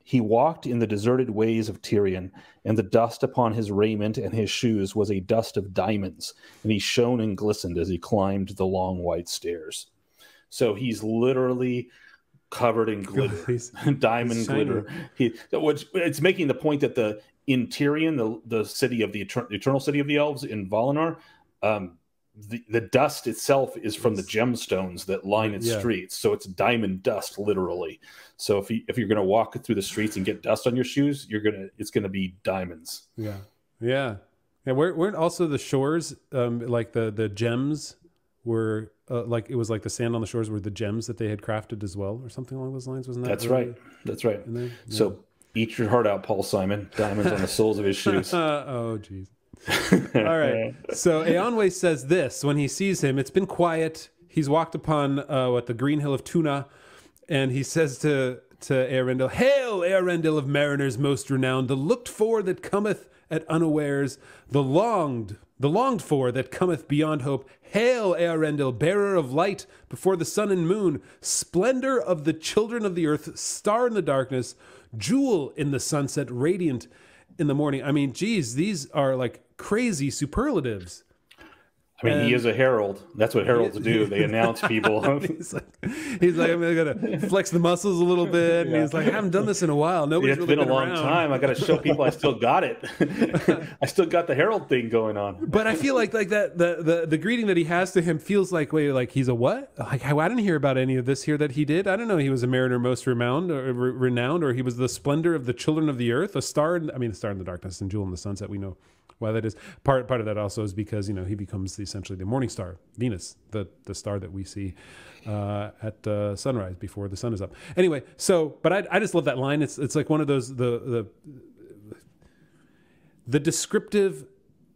He walked in the deserted ways of Tirion, and the dust upon his raiment and his shoes was a dust of diamonds, and he shone and glistened as he climbed the long white stairs. So he's literally covered in glitter, diamond glitter. It's making the point that in Tirion, the city of the eternal city of the elves in Valinor, the dust itself is from the gemstones that line its streets. So it's diamond dust, literally. So if you're going to walk through the streets and get dust on your shoes, it's going to be diamonds. Yeah. Weren't also the shores like the gems were like, it was like the sand on the shores were the gems that they had crafted as well, or something along those lines? Wasn't that? That's right. Yeah. So eat your heart out, Paul Simon. Diamonds on the soles of his shoes. Oh, geez. All right. So Eärendil says this when he sees him. It's been quiet. He's walked upon the green hill of Tuna, and he says to Eärendil, "Hail, Eärendil of mariners most renowned, the looked for that cometh at unawares, the longed for that cometh beyond hope. Hail, Eärendil, bearer of light before the sun and moon, splendor of the children of the earth, star in the darkness, jewel in the sunset, radiant in the morning." I mean, geez, these are like crazy superlatives. I mean, he is a herald. That's what heralds do. They announce people. he's like, I'm gonna flex the muscles a little bit, and he's like, I haven't done this in a while. Nobody's it's really been a long time. I got to show people I still got it. I still got the herald thing going on. But I feel like that the greeting that he has to him feels like he's a what? Like, I didn't hear about any of this here that he did. I don't know. He was a mariner most renowned, or he was the splendor of the children of the earth, a star in the darkness and jewel in the sunset. We know why that is. Part of that also is because he becomes essentially the morning star, Venus, the star that we see at sunrise before the sun is up. Anyway, but I just love that line. It's like one of those the descriptive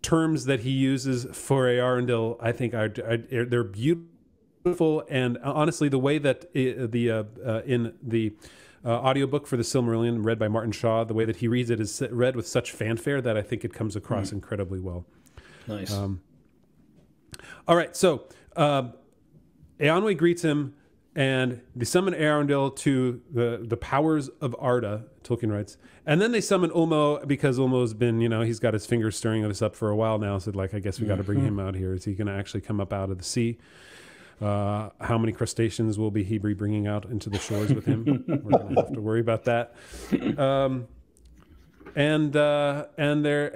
terms that he uses for Eärendil. I think they're beautiful, and honestly, the way that in the audiobook for the Silmarillion, read by Martin Shaw, the way that he reads it is read with such fanfare that I think it comes across incredibly well. Nice. All right, so Eärendil greets him, and they summon Eärendil to the powers of Arda, Tolkien writes. And then they summon Ulmo, because Ulmo's been, he's got his fingers stirring this up for a while now, so I guess we got to bring him out here. Is he going to actually come up out of the sea? How many crustaceans will he be bringing out into the shores with him? We're going to have to worry about that. And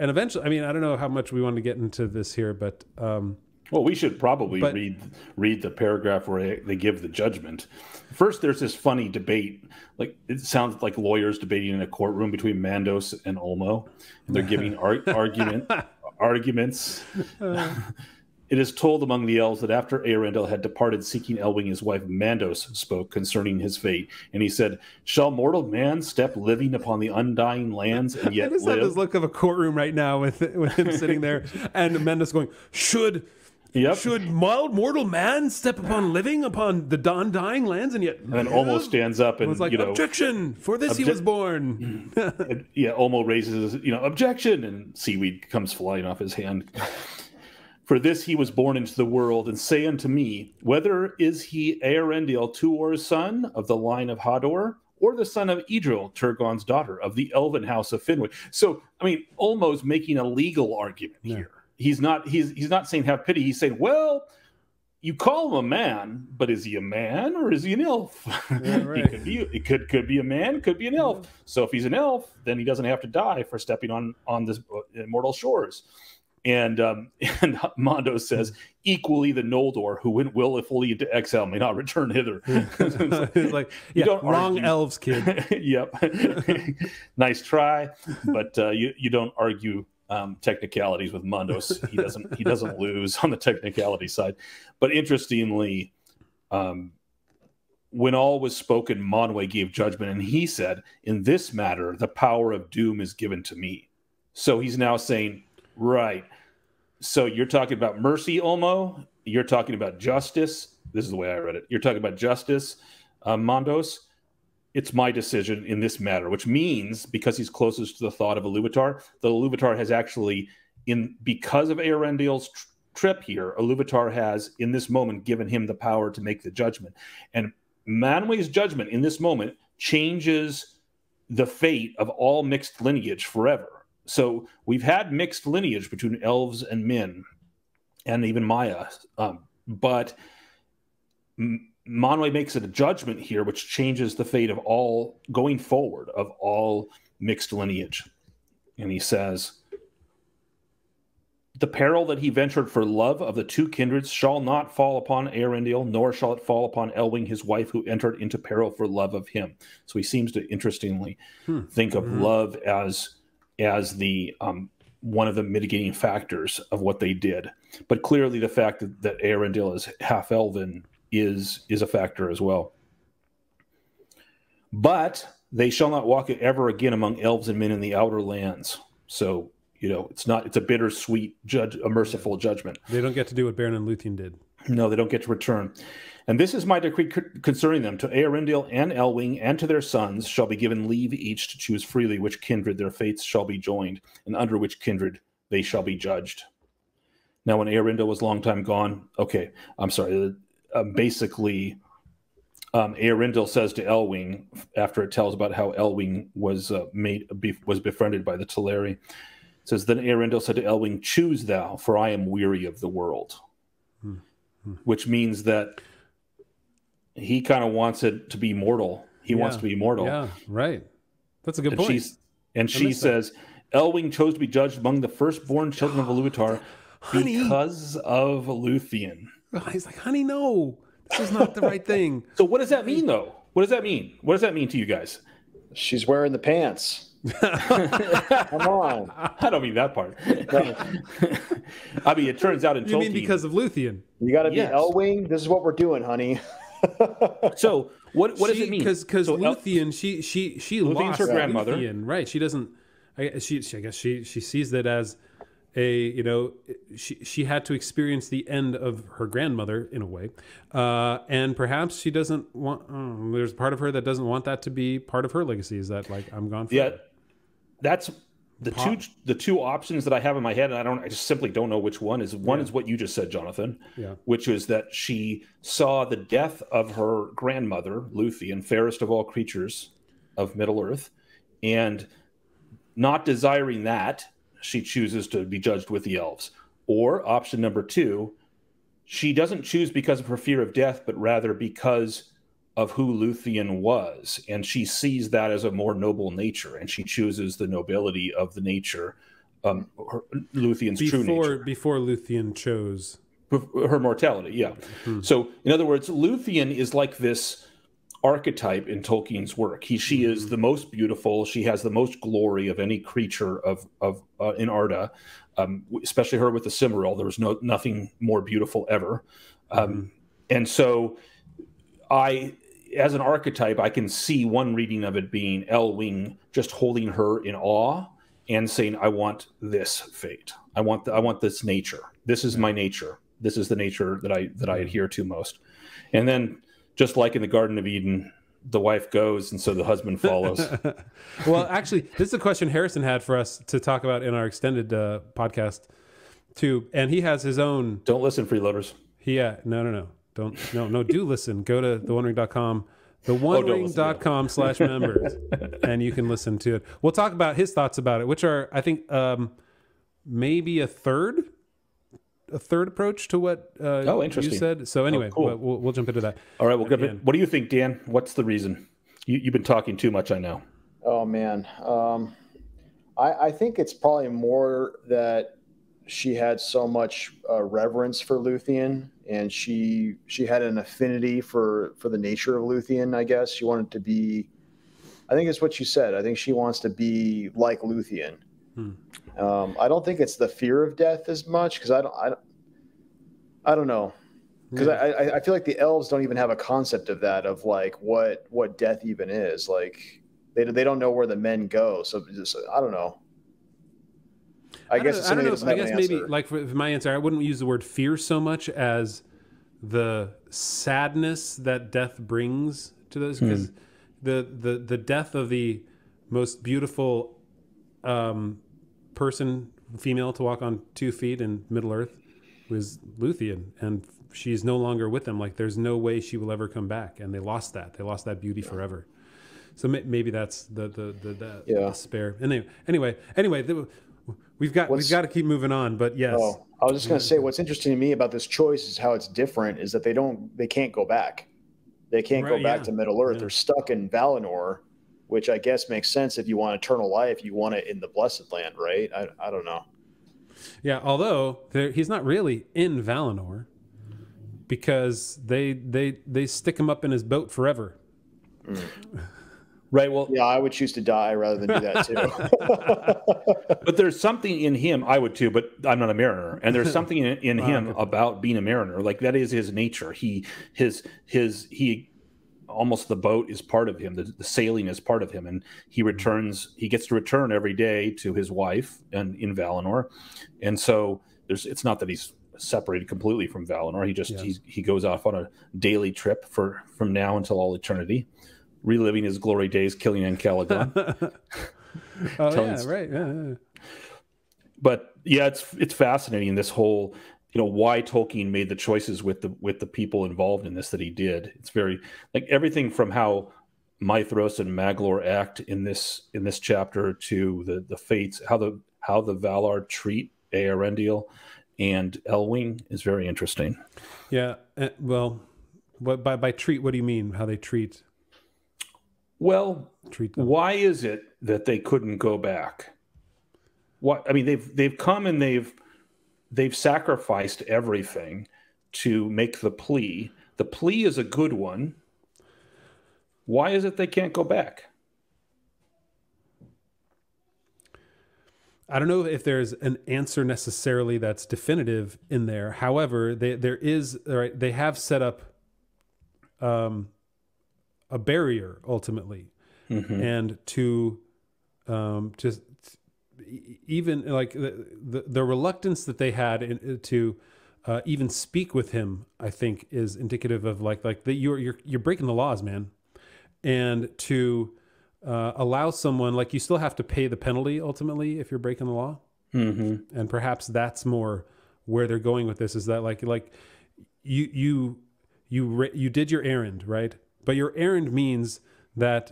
eventually, I don't know how much we want to get into this here, but well, we should probably read the paragraph where they give the judgment. First, there's this funny debate. Like, it sounds like lawyers debating in a courtroom between Maedhros and Ulmo, and they're giving arguments. It is told among the elves that after Eärendil had departed seeking Elwing, his wife Maedhros spoke concerning his fate. And he said, "Shall mortal man step living upon the undying lands and yet I just live?" have this look of a courtroom right now with him sitting there and Maedhros going, Should mild mortal man step upon living upon the undying lands and yet And then Ulmo stands up and was like, objection, for this he was born. Ulmo raises, objection, and seaweed comes flying off his hand. "For this he was born into the world, and say unto me, whether is he Eärendil Tuor's son of the line of Hador, or the son of Eärendil, Turgon's daughter, of the elven house of Finwë?" So, Ulmo's making a legal argument here. he's not saying have pity. He's saying, well, you call him a man, but is he a man or is he an elf? Yeah, right. It could be a man, could be an elf. So if he's an elf, then he doesn't have to die for stepping on this immortal shores. And Mondo says, equally the Noldor, who went willfully into exile, may not return hither. It's like, you don't wrong argue. elves, kid. Yep. Nice try, but you don't argue technicalities with Mondos. He doesn't lose on the technicality side. But interestingly, when all was spoken, Manwë gave judgment, and he said, in this matter, the power of doom is given to me. So he's now saying, right. So you're talking about mercy, Olmo. You're talking about justice. This is the way I read it. You're talking about justice, Mondos. It's my decision in this matter, which means, because he's closest to the thought of Iluvatar, the Iluvatar has actually, because of Eärendil's trip here, Iluvatar has, in this moment, given him the power to make the judgment. And Manwë's judgment in this moment changes the fate of all mixed lineage forever. So we've had mixed lineage between elves and men, and even Maya, but Manwë makes it a judgment here, which changes the fate of all, going forward, of all mixed lineage. And he says, the peril that he ventured for love of the two kindreds shall not fall upon Eärendil, nor shall it fall upon Elwing, his wife, who entered into peril for love of him. So he seems to, interestingly, think of love as the one of the mitigating factors of what they did. But clearly the fact that Eärendil is half-elven is a factor as well. But they shall not walk ever again among elves and men in the outer lands. So, it's a bittersweet a merciful judgment. They don't get to do what Beren and Luthien did. No, they don't get to return. And this is my decree concerning them. To Eärendil and Elwing and to their sons shall be given leave each to choose freely which kindred their fates shall be joined, and under which kindred they shall be judged. Now, when Eärendil was long time gone, basically, Eärendil says to Elwing, after it tells about how Elwing was befriended by the Teleri, says, then Eärendil said to Elwing, choose thou, for I am weary of the world. Which means that he kind of wants it to be mortal. He wants to be immortal. Yeah, right. That's a good point. She says, Elwing chose to be judged among the firstborn children of Iluvatar because of Luthien. He's like, honey, no, this is not the right thing. So what does that mean, though? What does that mean? What does that mean to you guys? She's wearing the pants. Come on. I don't mean that part. I mean, it turns out in Tolkien. You mean because of Luthien? You got to be Elwing. This is what we're doing, honey. So what does it mean? Because Luthien, she lost her grandmother, Luthien, right? She doesn't. I guess she sees that as she had to experience the end of her grandmother in a way, and perhaps she doesn't want. There's part of her that doesn't want that to be part of her legacy. Is that like I'm gone forever? Yeah, that's the two options that I have in my head, and I just simply don't know which one is. One is what you just said, Jonathan, which is that she saw the death of her grandmother, Luthien, fairest of all creatures of Middle Earth, and not desiring that, she chooses to be judged with the elves. Or option number two, she doesn't choose because of her fear of death, but rather because of who Luthien was, and she sees that as a more noble nature, and she chooses the nobility of the nature, Luthien's true nature. Before Luthien chose her mortality, yeah. So, in other words, Luthien is like this archetype in Tolkien's work. She is the most beautiful. She has the most glory of any creature in Arda, especially her with the Silmaril. There was nothing more beautiful ever, and so as an archetype, I can see one reading of it being Elwing just holding her in awe and saying, "I want this fate. I want this nature. This is my nature. This is the nature that I adhere to most." And then, just like in the Garden of Eden, the wife goes, and so the husband follows. Well, actually, this is a question Harrison had for us to talk about in our extended podcast too, and he has his own. Don't listen, freeloaders. No. Do listen. Go to theonering.com, theonering.com/members, and you can listen to it. We'll talk about his thoughts about it, which are, I think, maybe a third a third approach to what interesting. you said. So anyway, cool. we'll jump into that. All right, what do you think, Dan? What's the reason? You've been talking too much, I know. Oh man, I think it's probably more that she had so much reverence for Luthien, and she had an affinity for the nature of Luthien. I guess she wanted to be. I think it's what you said. I think she wants to be like Luthien. I don't think it's the fear of death as much, because I don't know, because I feel like the elves don't even have a concept of that, of like what death even is. Like they don't know where the men go, so just, I don't know. I guess maybe like for my answer, I wouldn't use the word fear so much as the sadness that death brings to those, because the death of the most beautiful person, female to walk on 2 feet in Middle Earth, was Luthien, and she's no longer with them. Like there's no way she will ever come back, and they lost that beauty forever. So maybe that's the despair. And anyway, we've got to keep moving on. But yes, I was just going to say, what's interesting to me about this choice is how it's different. Is that they can't go back. They can't go back to Middle Earth. They're stuck in Valinor, which I guess makes sense if you want eternal life. You want it in the Blessed Land, right? I don't know. Yeah, although he's not really in Valinor, because they stick him up in his boat forever. Right. Well, yeah, I would choose to die rather than do that too. But there's something in him. I would too, but I'm not a mariner. And there's something in him about being a mariner. Like that is his nature. He almost, the boat is part of him. The sailing is part of him, and he gets to return every day to his wife and in Valinor. And so it's not that he's separated completely from Valinor. He goes off on a daily trip from now until all eternity, reliving his glory days, killing Encalagon. Right. Yeah. But yeah, it's fascinating, this whole, why Tolkien made the choices with the people involved in this that he did. It's very, like, everything from how Maedhros and Maglor act in this chapter to the fates, how the Valar treat Eärendil and Elwing is very interesting. Yeah. Well, by treat, what do you mean? How they treat? Well, treat them. Why is it that they couldn't go back? What, I mean, they've come and they've sacrificed everything to make the plea. The plea is a good one. Why is it they can't go back? I don't know if there's an answer necessarily that's definitive in there. However, they have set up a barrier ultimately, and to just even like the reluctance that they had to even speak with him, I think, is indicative of like that you're breaking the laws, man, and to allow someone, like, you still have to pay the penalty ultimately if you're breaking the law, and perhaps that's more where they're going with this, is that like you did your errand, right? But your errand means that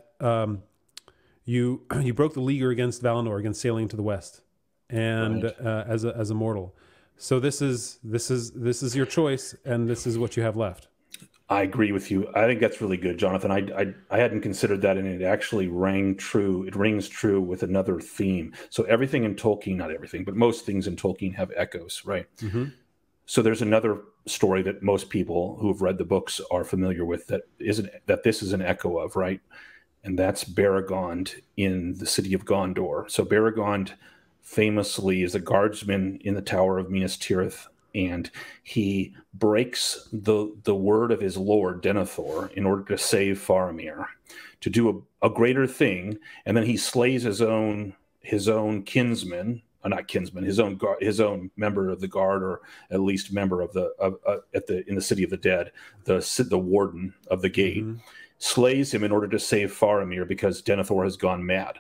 you broke the leaguer against Valinor, against sailing to the west, and as a mortal. So this is your choice, and this is what you have left. I agree with you. I think that's really good, Jonathan. I hadn't considered that, and it actually rang true. It rings true with another theme. So everything in Tolkien, not everything, but most things in Tolkien have echoes, right? So there's another story that most people who have read the books are familiar with that this is an echo of, right? And that's Beregond in the city of Gondor. So Beregond famously is a guardsman in the Tower of Minas Tirith, and he breaks the word of his lord Denethor in order to save Faramir, to do a greater thing, and then he slays his own kinsman. Not kinsman, his own member of the guard, or at least member of in the city of the dead, the warden of the gate, slays him in order to save Faramir because Denethor has gone mad.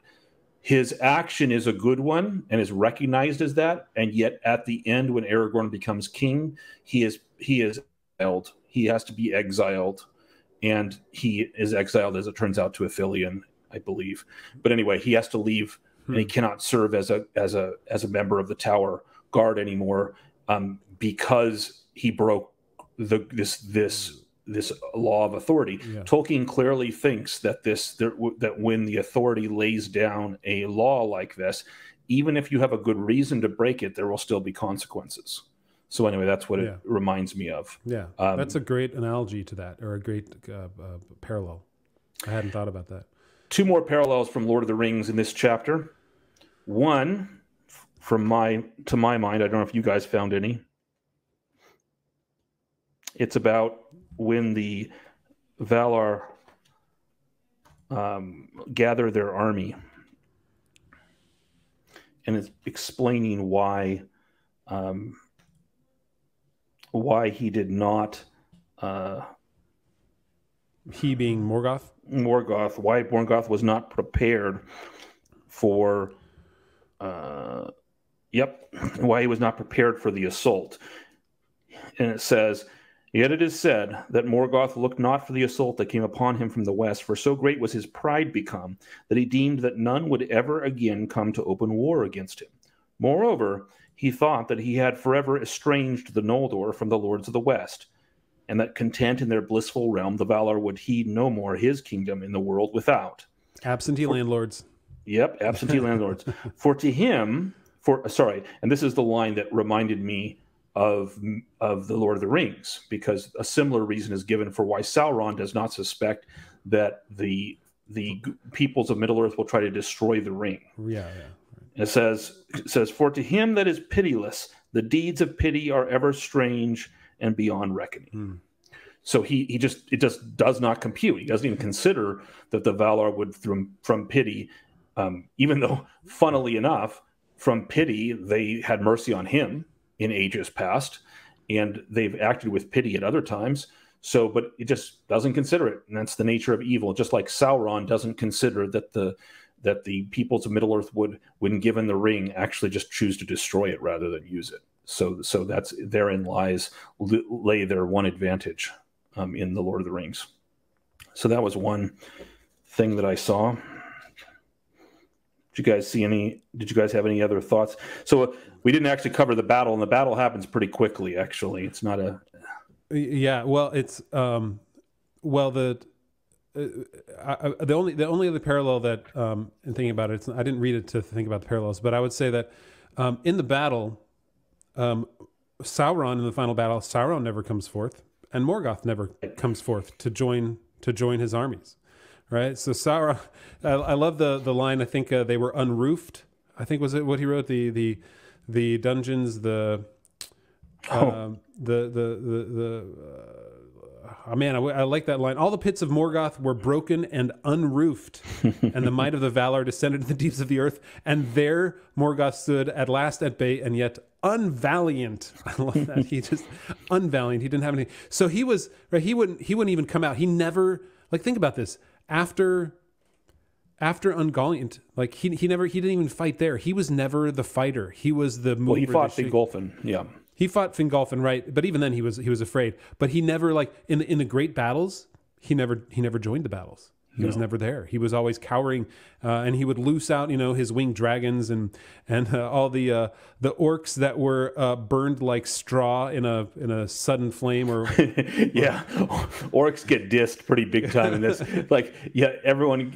His action is a good one and is recognized as that, and yet at the end, when Aragorn becomes king, he is exiled. He has to be exiled, and he is exiled, as it turns out, to Ithilien, I believe. But anyway, he has to leave. And he cannot serve as a member of the Tower Guard anymore. because he broke this law of authority. Yeah. Tolkien clearly thinks that that when the authority lays down a law like this, even if you have a good reason to break it, there will still be consequences. So anyway, that's what it reminds me of. Yeah, that's a great analogy to that, or a great parallel. I hadn't thought about that. Two more parallels from Lord of the Rings in this chapter. One, to my mind, I don't know if you guys found any. It's about when the Valar gather their army, and it's explaining why he did not. He being Morgoth. Why Morgoth was not prepared for. Why he was not prepared for the assault, and it says. Yet it is said that Morgoth looked not for the assault that came upon him from the west, for so great was his pride become, that he deemed that none would ever again come to open war against him. Moreover, he thought that he had forever estranged the Noldor from the lords of the west, and that content in their blissful realm, the Valar would heed no more his kingdom in the world without. Absentee landlords. Yep, absentee landlords. For to him, and this is the line that reminded me of the Lord of the Rings, because a similar reason is given for why Sauron does not suspect that the peoples of Middle-earth will try to destroy the ring. Yeah. It says, for to him that is pitiless, the deeds of pity are ever strange and beyond reckoning. So it just does not compute. He doesn't even consider that the Valar would, from pity, even though, funnily enough, from pity, they had mercy on him in ages past, and they've acted with pity at other times. So, but it just doesn't consider it, and that's the nature of evil. Just like Sauron doesn't consider that the peoples of Middle-earth would, when given the ring, actually just choose to destroy it rather than use it. So that's therein lay their one advantage in the Lord of the Rings. So that was one thing that I saw. Did you guys have any other thoughts? So we didn't actually cover the battle, and the battle happens pretty quickly. Actually, it's not a. Yeah, well, it's the only other parallel that in thinking about it, I didn't read it to think about the parallels, but I would say that in the battle, Sauron in the final battle, Sauron never comes forth, and Morgoth never comes forth to join his armies. Right, so Sauron, I love the line. I think they were unroofed. I think was it what he wrote, the dungeons, I like that line. All the pits of Morgoth were broken and unroofed, and the might of the Valar descended to the deeps of the earth. And there Morgoth stood at last at bay, and yet unvaliant. I love that. He just unvaliant. He didn't have anything. So he was right. He wouldn't even come out. He never, like, think about this. After Ungoliant, like he didn't even fight there. He was never the fighter. He was the mover. Well, he fought Fingolfin. Yeah. He fought Fingolfin, right? But even then, he was afraid. But he never, like, in the great battles, he never joined the battles. He was never there. He was always cowering, and he would loose out, his winged dragons and all the orcs that were burned like straw in a sudden flame. Or yeah, orcs get dissed pretty big time in this.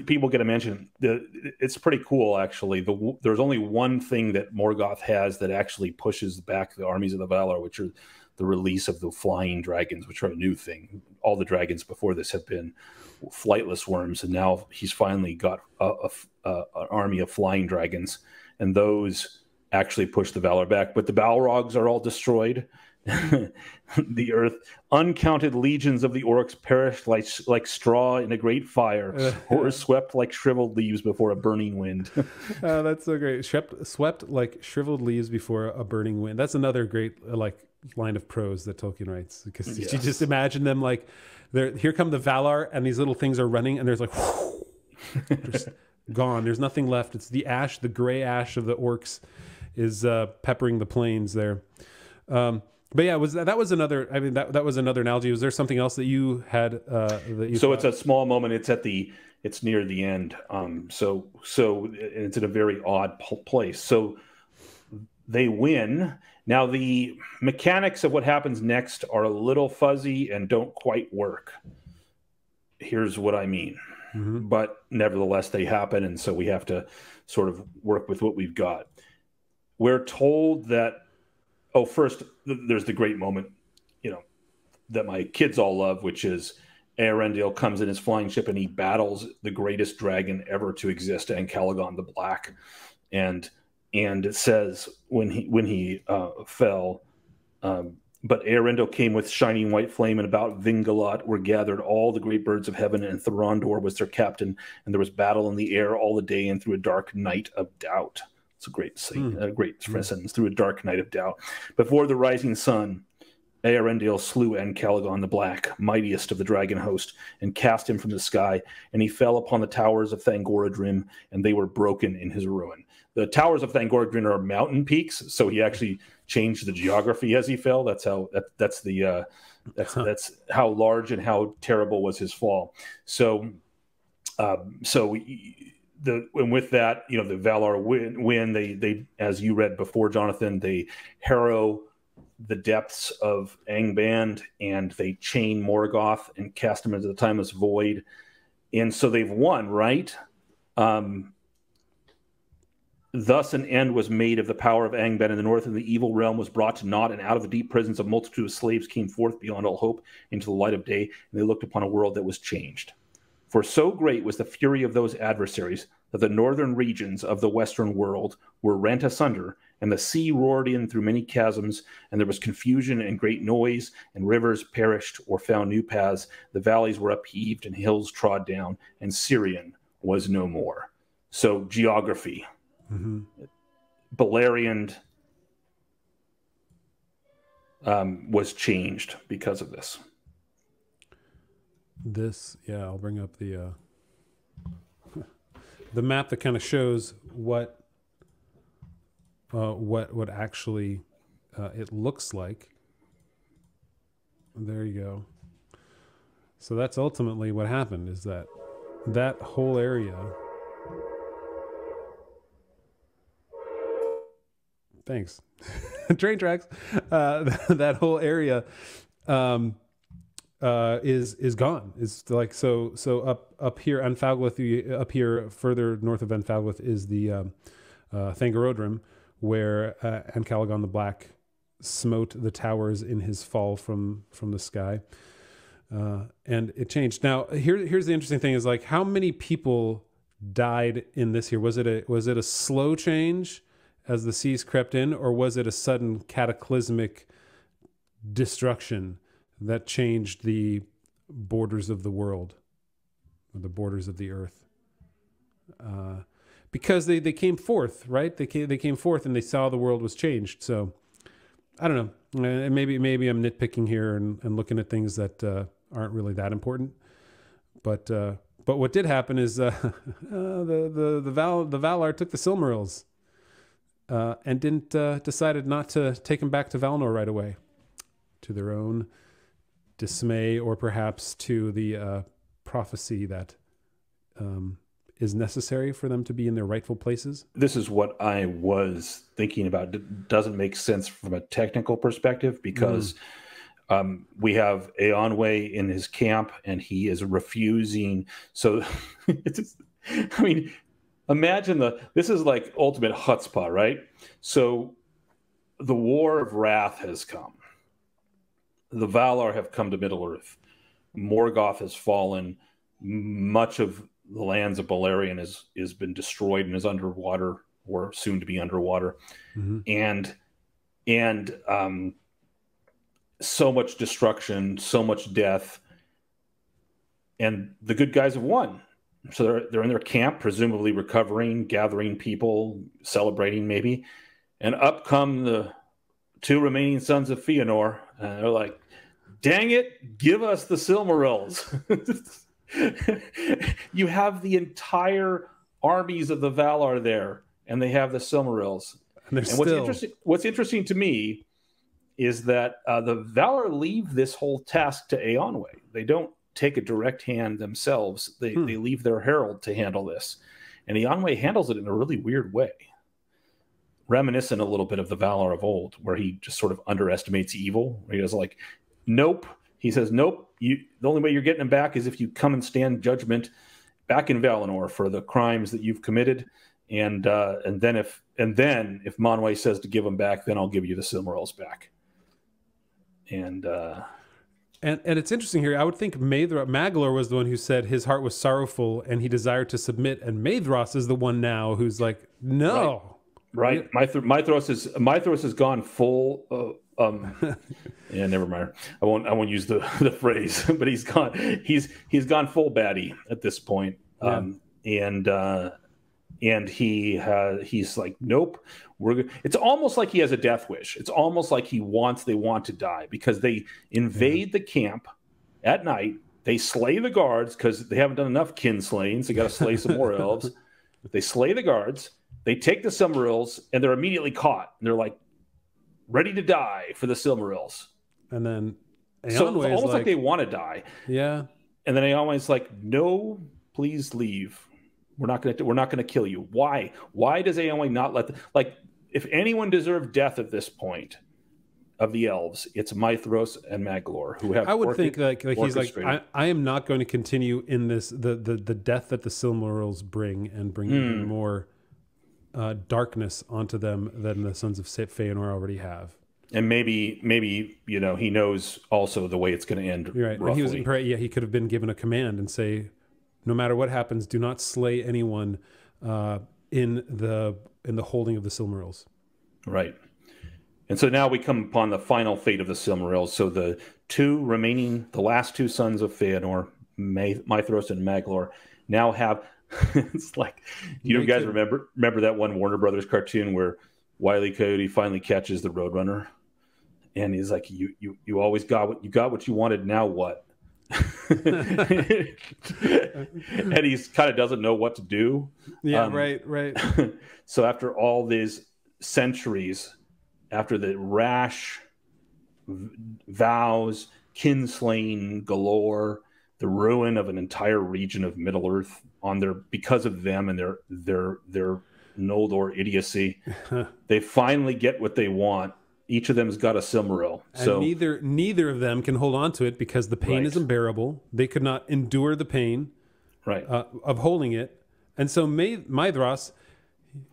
People get a mention. It's pretty cool, actually. There's only one thing that Morgoth has that actually pushes back the armies of the Valar, which are the release of the flying dragons, which are a new thing. All the dragons before this have been flightless worms, and now he's finally got an army of flying dragons, and those actually push the Valar back. But the Balrogs are all destroyed. The earth, uncounted legions of the orcs perished like straw in a great fire, or swept like shriveled leaves before a burning wind. That's so great. Swept like shriveled leaves before a burning wind. That's another great line of prose that Tolkien writes, because you just imagine them like, here come the Valar, and these little things are running, and there's like, whoosh, just gone. There's nothing left. It's the ash, the gray ash of the orcs is peppering the plains there. But yeah, that was another. I mean, that was another analogy. Was there something else that you had? It's a small moment. It's near the end. So it's in a very odd place. So they win, Now, the mechanics of what happens next are a little fuzzy and don't quite work. Here's what I mean. But nevertheless, they happen, and so we have to sort of work with what we've got. We're told that, first, there's the great moment, that my kids all love, which is Eärendil comes in his flying ship and he battles the greatest dragon ever to exist, Ancalagon the Black. And it says when he fell, but Eärendil came with shining white flame, and about Vingalot were gathered all the great birds of heaven, and Thorondor was their captain, and there was battle in the air all the day and through a dark night of doubt. It's a great scene, a great sentence, through a dark night of doubt. Before the rising sun, Eärendil slew Ancalagon the Black, mightiest of the dragon host, and cast him from the sky, and he fell upon the towers of Thangorodrim, and they were broken in his ruin. The towers of Thangorodrim are mountain peaks, so he actually changed the geography as he fell. That's how that's how large and how terrible was his fall. So and with that, the Valar win. They, as you read before, Jonathan, they harrow the depths of Angband, and they chain Morgoth and cast him into the timeless void. And so they've won, right? Thus an end was made of the power of Angband in the north, and the evil realm was brought to naught, and out of the deep prisons a multitude of slaves came forth beyond all hope into the light of day, and they looked upon a world that was changed. For so great was the fury of those adversaries that the northern regions of the western world were rent asunder, and the sea roared in through many chasms, and there was confusion and great noise, and rivers perished or found new paths. The valleys were upheaved and hills trod down, and Sirion was no more. So geography. Beleriand was changed because of this. I'll bring up the map that kind of shows what actually it looks like. There you go. So that's ultimately what happened, is that whole area. Thanks. Train tracks. That whole area is gone. It's like so up here, Anfalglith, up here further north of Anfalglith is the Thangorodrim, where Ancalagon the Black smote the towers in his fall from the sky, and it changed. Now here's the interesting thing: is like how many people died in this here? Was it a slow change as the seas crept in, or was it a sudden cataclysmic destruction that changed the borders of the world, or the borders of the earth? Because they came forth, right? They came forth and they saw the world was changed. So I don't know. Maybe I'm nitpicking here and looking at things that aren't really that important. But what did happen is the Valar took the Silmarils. And decided not to take him back to Valinor right away, to their own dismay, or perhaps to the prophecy that is necessary for them to be in their rightful places. This is what I was thinking about. It doesn't make sense from a technical perspective, because we have Eonwë in his camp, and he is refusing. So, imagine this is like ultimate chutzpah, right? So the War of Wrath has come. The Valar have come to Middle-earth. Morgoth has fallen. Much of the lands of Beleriand has been destroyed and is underwater, or soon to be underwater. And so much destruction, so much death. And the good guys have won. So they're in their camp, presumably recovering, gathering people, celebrating maybe. And up come the two remaining sons of Feanor. And they're like, dang it, give us the Silmarils. You have the entire armies of the Valar there, and they have the Silmarils. And what's interesting to me is that the Valar leave this whole task to Eonwë. They don't take a direct hand themselves. They leave their herald to handle this. And Eonwë handles it in a really weird way. reminiscent a little bit of the Valar of old, where he just sort of underestimates evil. He does like, nope. He says, nope. The only way you're getting him back is if you come and stand judgment back in Valinor for the crimes that you've committed. And then if Manwë says to give him back, then I'll give you the Silmarils back. And it's interesting here. I would think Maglor was the one who said his heart was sorrowful and he desired to submit, and Maedhros is the one now who's like, no. Right. Maedhros has gone full. Yeah, never mind. I won't use the phrase, but he's gone full baddie at this point. Yeah. And he's like, nope. It's almost like he has a death wish. It's almost like they want to die, because they invade the camp at night. They slay the guards because they haven't done enough kin slayings. They got to slay some more elves. They slay the guards. They take the Silmarils, and they're immediately caught. And they're like ready to die for the Silmarils. And then so it's almost like they want to die. Yeah. And then Eowyn's like, no, please leave. We're not gonna kill you. Why? Why does Eowyn not let if anyone deserved death at this point of the elves, it's Maedhros and Maglor, who have. I would think like he's like, I am not going to continue in this the death that the Silmarils bring even more darkness onto them than the sons of Fēanor already have. And maybe he knows also the way it's going to end. Right. Roughly. He could have been given a command and say, no matter what happens, do not slay anyone in the holding of the Silmarils. Right. And so now we come upon the final fate of the Silmarils. So the last two sons of Fēanor, Maedhros and Maglor, now have. It's like, you guys remember that one Warner Brothers cartoon where Wile E. Coyote finally catches the Roadrunner, and he's like, "You always got what you wanted. Now what?" And he kind of doesn't know what to do. Yeah, right. So after all these centuries, after the rash vows, kinslaying galore, the ruin of an entire region of Middle Earth because of them and their Noldor idiocy, they finally get what they want. Each of them's got a Silmaril. So neither of them can hold on to it because the pain is unbearable. They could not endure the pain of holding it. And so Maedhros,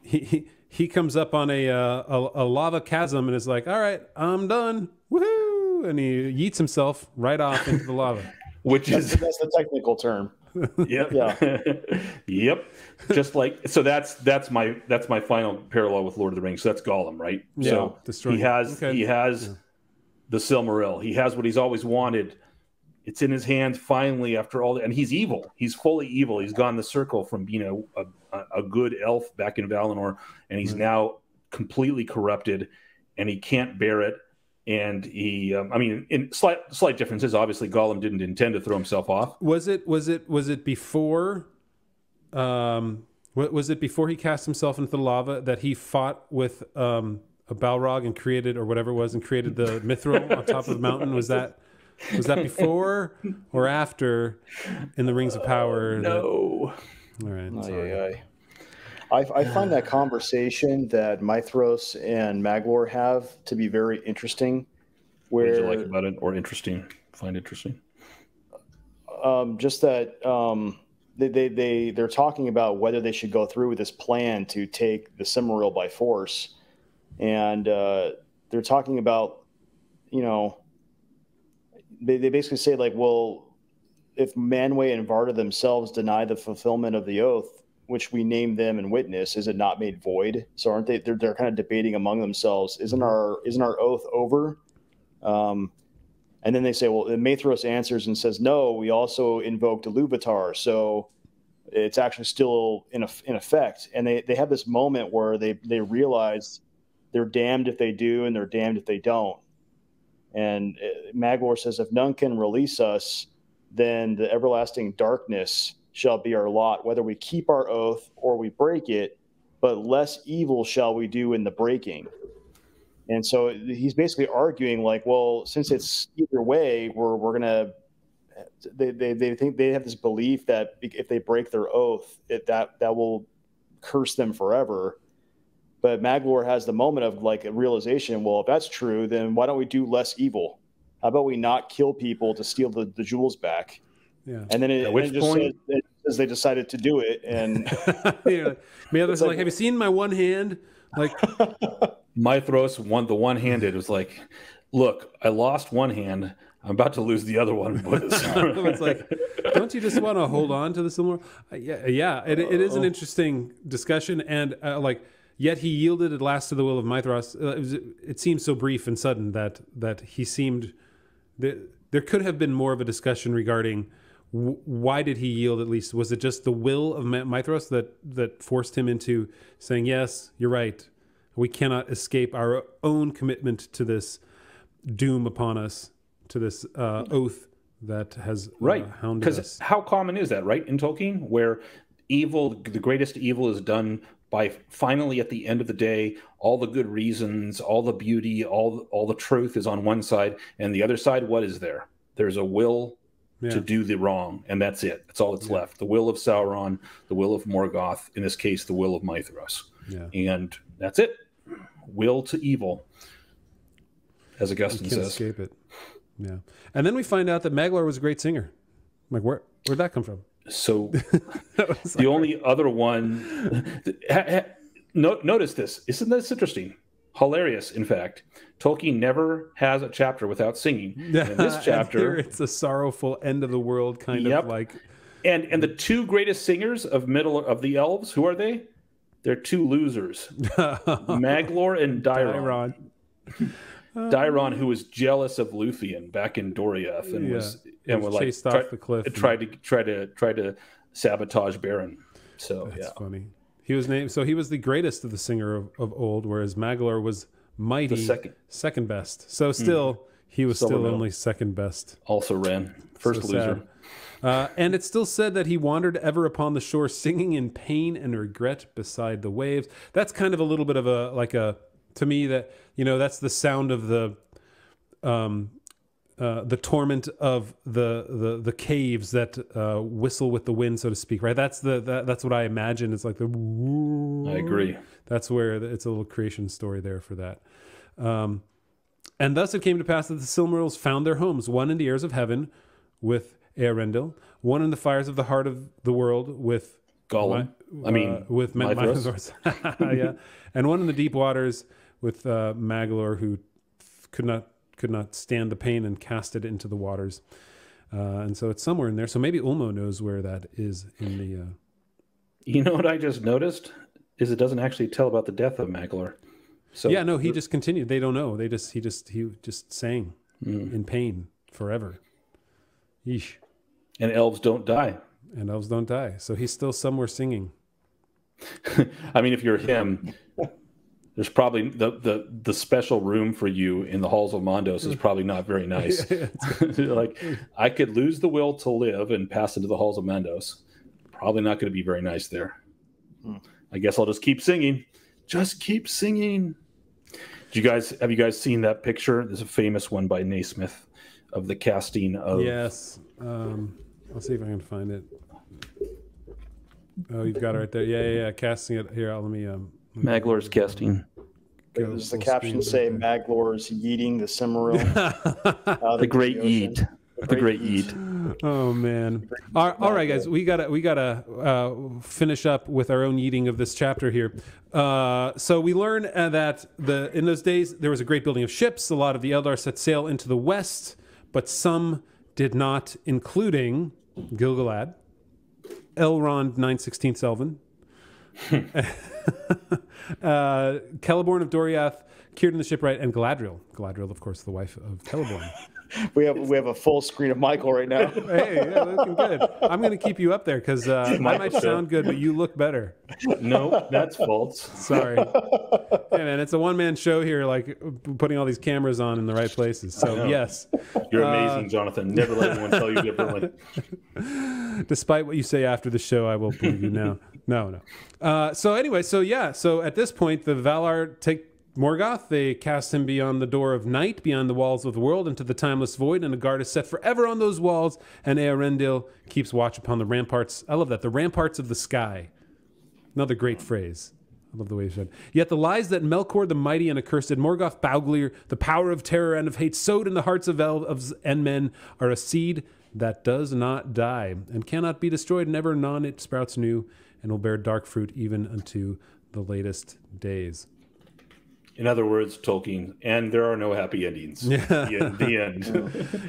he comes up on a lava chasm and is like, all right, I'm done. Woohoo! And he yeets himself right off into the lava. That's the technical term. Yep. Yeah. Yep. Just like, so that's my final parallel with Lord of the Rings. So that's Gollum, right? Yeah, so he has the Silmaril. He has what he's always wanted. It's in his hands finally after all and he's evil. He's fully evil. He's gone the circle from being a good elf back in Valinor, and he's now completely corrupted, and he can't bear it. And he, in slight differences. Obviously, Gollum didn't intend to throw himself off. Was it before? Was it before he cast himself into the lava that he fought with a Balrog and created, or whatever it was, and created the mithril on top of the mountain? Was that before or after in the Rings of Power? No. All right. Sorry. I find that conversation that Maedhros and Maglor have to be very interesting. What did you like about it, or interesting? Find interesting? Just that they're talking about whether they should go through with this plan to take the Silmaril by force, and they're talking about, they basically say like, well, if Manwë and Varda themselves deny the fulfillment of the oath, which we name them and witness, is it not made void? So aren't they? They're kind of debating among themselves. Isn't our oath over? And then they say, well, Maedhros answers and says, no, we also invoked Iluvatar, so it's actually still in effect. And they have this moment where they realize they're damned if they do and they're damned if they don't. And Maglor says, if none can release us, then the everlasting darkness shall be our lot, whether we keep our oath or we break it, but less evil shall we do in the breaking. And so he's basically arguing like, well, since it's either way, we're gonna. They think they have this belief that if they break their oath, that will curse them forever. But Maglor has the moment of like a realization. Well, if that's true, then why don't we do less evil? How about we not kill people to steal the jewels back? Yeah. And then it just says they decided to do it. And yeah. Maedhros like, have you seen my one hand? Like Maedhros the one-handed was like, look, I lost one hand. I'm about to lose the other one. It's like, don't you just want to hold on to the Silmaril? Yeah. It is an interesting discussion, and yet he yielded at last to the will of Maedhros. It seemed so brief and sudden that he seemed. There could have been more of a discussion regarding why did he yield. At least was it just the will of Maedhros that forced him into saying, "Yes, you're right. We cannot escape our own commitment to this doom upon us." To this oath that has hounded us. Because how common is that, right, in Tolkien, where evil, the greatest evil is done by finally at the end of the day, all the good reasons, all the beauty, all the truth is on one side, and the other side, what is there? There's a will to do the wrong, and that's it. That's all that's left. The will of Sauron, the will of Morgoth, in this case, the will of Maedhros. Yeah. And that's it. Will to evil, as Augustine says. Escape it. Yeah, and then we find out that Maglor was a great singer. Like, where'd that come from? So the only other one. Notice this. Isn't this interesting? Hilarious, in fact. Tolkien never has a chapter without singing. In this chapter, here it's a sorrowful end of the world kind of like. And the two greatest singers of the elves, who are they? They're two losers, Maglor and Daeron. Daeron, who was jealous of Luthien back in Doriath, and was chased off the cliff, tried to sabotage Beren. So that's funny. He was named. So he was the greatest of the singer of old, whereas Maglor was mighty, second best. So still, he was still only second best. Also ran first loser. And it's still said that he wandered ever upon the shore, singing in pain and regret beside the waves. That's kind of a little bit of a to me, that that's the sound of the torment of the caves that whistle with the wind, so to speak. Right? That's what I imagine. It's like the. I agree. That's where it's a little creation story there for that. And thus it came to pass that the Silmarils found their homes, one in the airs of heaven with Eärendil, one in the fires of the heart of the world with Gollum. With Maedhros. Yeah, and one in the deep waters with Maglor, who could not stand the pain and cast it into the waters. And so it's somewhere in there. So maybe Ulmo knows where that is in the. You know what I just noticed is it doesn't actually tell about the death of Maglor. So yeah, no, he just continued. They don't know. He just sang in pain forever. Yeesh. And elves don't die. So he's still somewhere singing. I mean, if you're him, there's probably the special room for you in the halls of Maedhros is probably not very nice. Like, I could lose the will to live and pass into the halls of Maedhros. Probably not going to be very nice there. I guess I'll just keep singing. Just keep singing. Have you guys seen that picture? There's a famous one by Naismith of the casting of. Yes. I'll see if I can find it. Oh, you've got it right there. Yeah. Casting it here. Let me. Maglor's casting. Does the caption say Maglor's yeeting the Silmaril? The great yeet. The great yeet. Oh man! All right, guys, we gotta finish up with our own yeeting of this chapter here. So we learn that in those days there was a great building of ships. A lot of the Eldar set sail into the west, but some did not, including Gil-galad, Elrond 9/16 Elven, Celeborn of Doriath, Círdan the Shipwright, and Galadriel. Galadriel, of course, the wife of Celeborn. We have a full screen of Michael right now. Hey, yeah, looking good. I'm going to keep you up there because I might sound good, but you look better. No, that's false. Sorry. Hey, man, it's a one-man show here, like putting all these cameras on in the right places. So, yes. You're amazing, Jonathan. Never let anyone tell you differently. Despite what you say after the show, I will believe you now. No. So anyway, so at this point, the Valar take Morgoth, they cast him beyond the door of night, beyond the walls of the world, into the timeless void, and a guard is set forever on those walls, and Eärendil keeps watch upon the ramparts. I love that. The ramparts of the sky. Another great phrase. I love the way he said. Yet the lies that Melkor the Mighty and accursed, Morgoth Bauglir, the power of terror and of hate sowed in the hearts of elves and men, are a seed that does not die and cannot be destroyed, and ever anon it sprouts new and will bear dark fruit even unto the latest days. In other words, Tolkien, and there are no happy endings. Yeah. The end.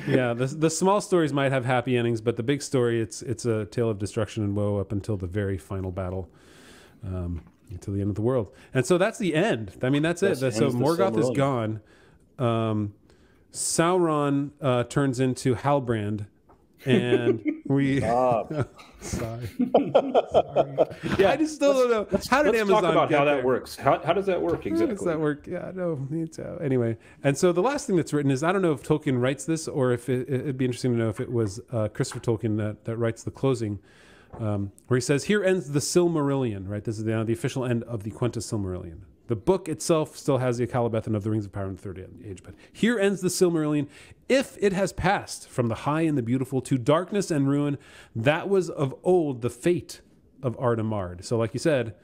Yeah, the small stories might have happy endings, but the big story, it's a tale of destruction and woe up until the very final battle, until the end of the world. And so that's the end. I mean, that's it. So Morgoth is gone. Sauron turns into Halbrand. And we sorry. Yeah, I just still don't know. How did Amazon talk about get how that there? works? How does that work exactly? How does that work? Yeah, no. Anyway, and so the last thing that's written is, I don't know if Tolkien writes this, or if it'd be interesting to know if it was Christopher Tolkien that writes the closing, where he says, "Here ends the Silmarillion." Right, this is the official end of the Quenta Silmarillion. The book itself still has the Akalabeth of the Rings of Power in the Third Age, but here ends the Silmarillion. If it has passed from the high and the beautiful to darkness and ruin, that was of old the fate of Ardamard. So like you said,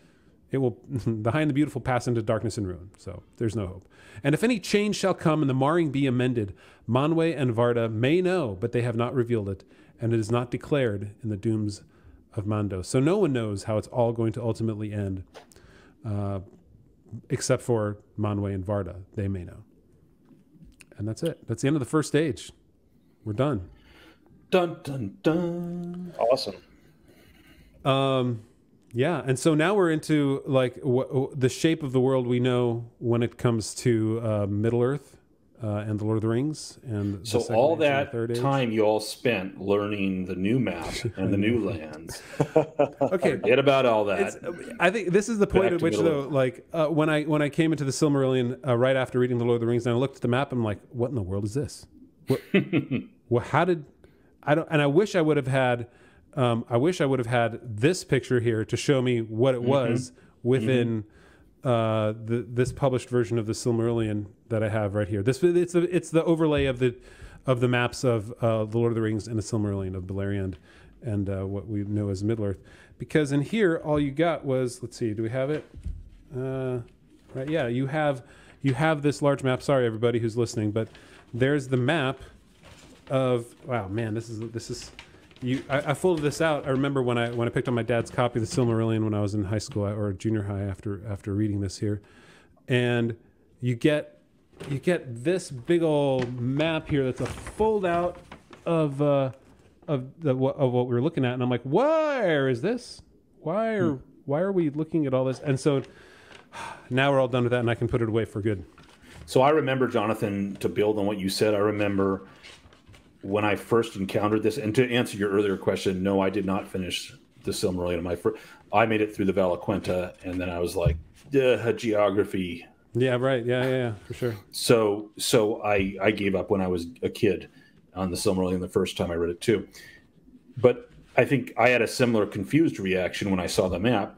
it will the high and the beautiful pass into darkness and ruin. So there's no hope. And if any change shall come and the marring be amended, Manwë and Varda may know, but they have not revealed it, and it is not declared in the dooms of Mando. So no one knows how it's all going to ultimately end. Except for Manwë and Varda. They may know. And that's it. That's the end of the first stage. We're done. Dun, dun, dun. Awesome. Yeah, and so now we're into like the shape of the world we know when it comes to Middle-earth and the Lord of the Rings. And so all that time you all spent learning the new map and the new lands. Okay, forget about all that. I think this is the point at which, though, like when I came into the Silmarillion right after reading the Lord of the Rings, and I looked at the map, I'm like, what in the world is this? What, well, how did I don't? And I wish I would have had. I wish I would have had this picture here to show me what it was within this published version of the Silmarillion that I have right here. It's the overlay of the maps of the Lord of the Rings and the Silmarillion of Beleriand and what we know as Middle-earth. Because in here, all you got was, let's see, do we have it? Right, yeah, you have this large map. Sorry, everybody who's listening, but there's the map of. Wow, man, this is. I folded this out. I remember when I picked up my dad's copy of the Silmarillion when I was in high school or junior high after reading this here, and you get this big old map here that's a fold out of what we were looking at, and I'm like, where is this? Why are we looking at all this? And so now we're all done with that, and I can put it away for good. So I remember, Jonathan, to build on what you said, I remember when I first encountered this, and to answer your earlier question, no, I did not finish the Silmarillion. I made it through the Vala Quenta, and then I was like, geography. Yeah, right. Yeah, for sure. So I gave up when I was a kid on the Silmarillion the first time I read it too. But I think I had a similar confused reaction when I saw the map.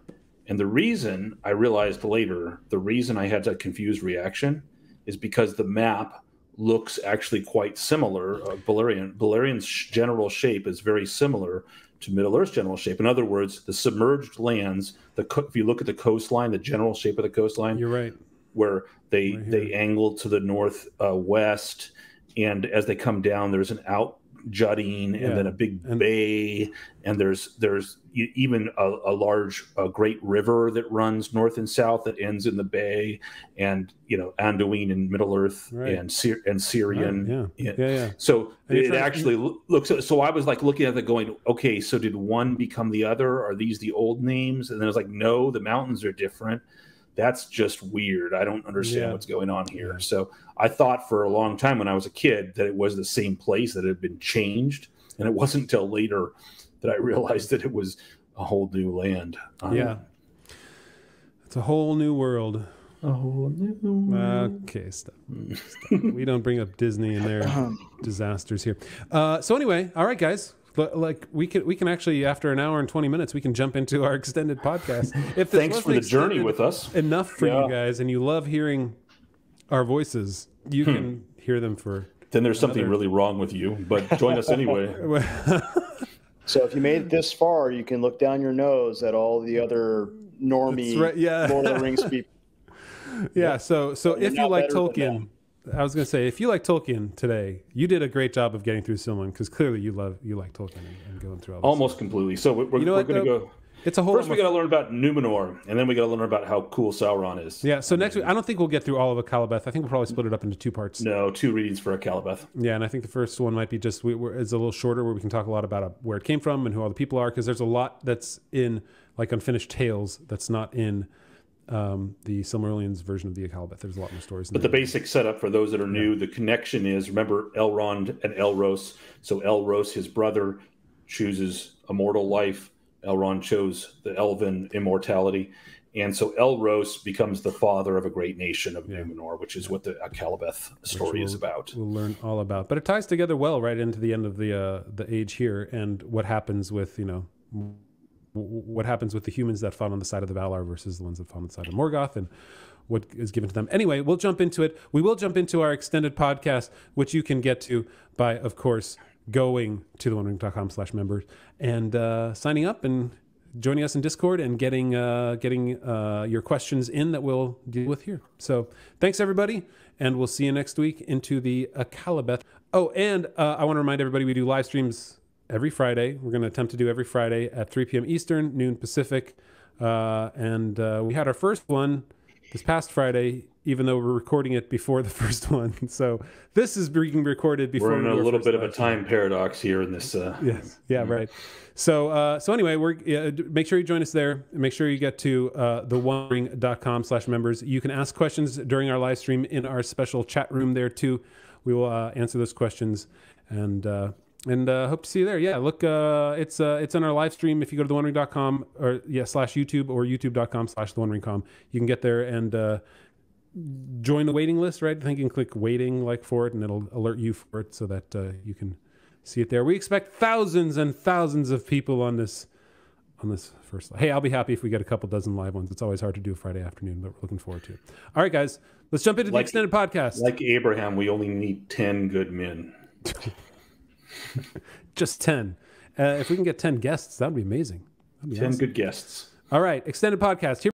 And the reason I realized later, the reason I had that confused reaction is because the map looks actually quite similar. Beleriand's general shape is very similar to Middle-earth's general shape. In other words, the submerged lands, if you look at the coastline, the general shape of the coastline, you're right, where they angle to the northwest, and as they come down, there's an out jutting and then a big bay, and there's even a large great river that runs north and south that ends in the bay, and Anduin in Middle-earth and Syrian. Right. So it actually looks. So I was like looking at it going, okay, so did one become the other? Are these the old names? And then I was like, no, the mountains are different. That's just weird. I don't understand what's going on here. Yeah. So I thought for a long time when I was a kid that it was the same place, that it had been changed. And it wasn't until later that I realized that it was a whole new land. It's a whole new world. A whole new world. Okay, stop. We don't bring up Disney and their disasters here. So anyway, all right, guys. Like we can actually, after an hour and 20 minutes, we can jump into our extended podcast. If Thanks for the journey with us. Enough for you guys, and you love hearing our voices, you can hear them for. Then there's something really wrong with you, but join us anyway. So if you made it this far, you can look down your nose at all the other normie right, yeah. Lord of the Rings people. Yeah, so if you not like better than Tolkien, I was going to say, if you like Tolkien today, you did a great job of getting through Silmarillion, because clearly you like Tolkien and going through all this. Almost completely. So we're going to go. It's a whole. First, we got to learn about Numenor, and then we got to learn about how cool Sauron is. Yeah. So next week, I don't think we'll get through all of Akalabeth. I think we'll probably split it up into 2 parts. No, 2 readings for Akalabeth. Yeah, and I think the first one might be just it's a little shorter, where we can talk a lot about where it came from and who all the people are, because there's a lot that's in like Unfinished Tales that's not in the Silmarillion's version of the Akalabeth. There's a lot more stories. But the basic setup for those that are new, the connection is, remember Elrond and Elros. So Elros, his brother, chooses a mortal life. Elrond chose the elven immortality. And so Elros becomes the father of a great nation of Numenor, which is what the Akalabeth story is about. We'll learn all about. But it ties together well right into the end of the age here, and what happens with, what happens with the humans that fought on the side of the Valar versus the ones that fought on the side of Morgoth, and what is given to them. Anyway, we'll jump into it. We will jump into our extended podcast, which you can get to by, of course, going to theonering.com/members and signing up and joining us in Discord and getting your questions in that we'll deal with here. So thanks, everybody, and we'll see you next week into the Akalabeth. Oh, and I want to remind everybody, we do live streams every Friday. We're going to attempt to do every Friday at 3 p.m. Eastern, noon Pacific. And we had our first one this past Friday, even though we're recording it before the first one. So this is being recorded before. We're in a little bit of a time paradox here in this. Yes. Yeah, right. So anyway, make sure you join us there. Make sure you get to theonering.com/members. You can ask questions during our live stream in our special chat room there too. We will answer those questions, and hope to see you there. Yeah, look, it's in our live stream. If you go to theonering.com or /YouTube or youtube.com/theonering.com, you can get there and join the waiting list, right? I think you can click waiting for it, and it'll alert you for it so that you can see it there. We expect thousands and thousands of people on this first. Hey, I'll be happy if we get a couple dozen live ones. It's always hard to do a Friday afternoon, but we're looking forward to it. All right, guys, let's jump into the extended podcast. Like Abraham, we only need 10 good men. Just 10. If we can get 10 guests, that would be amazing. 10 good guests. All right, extended podcast. Here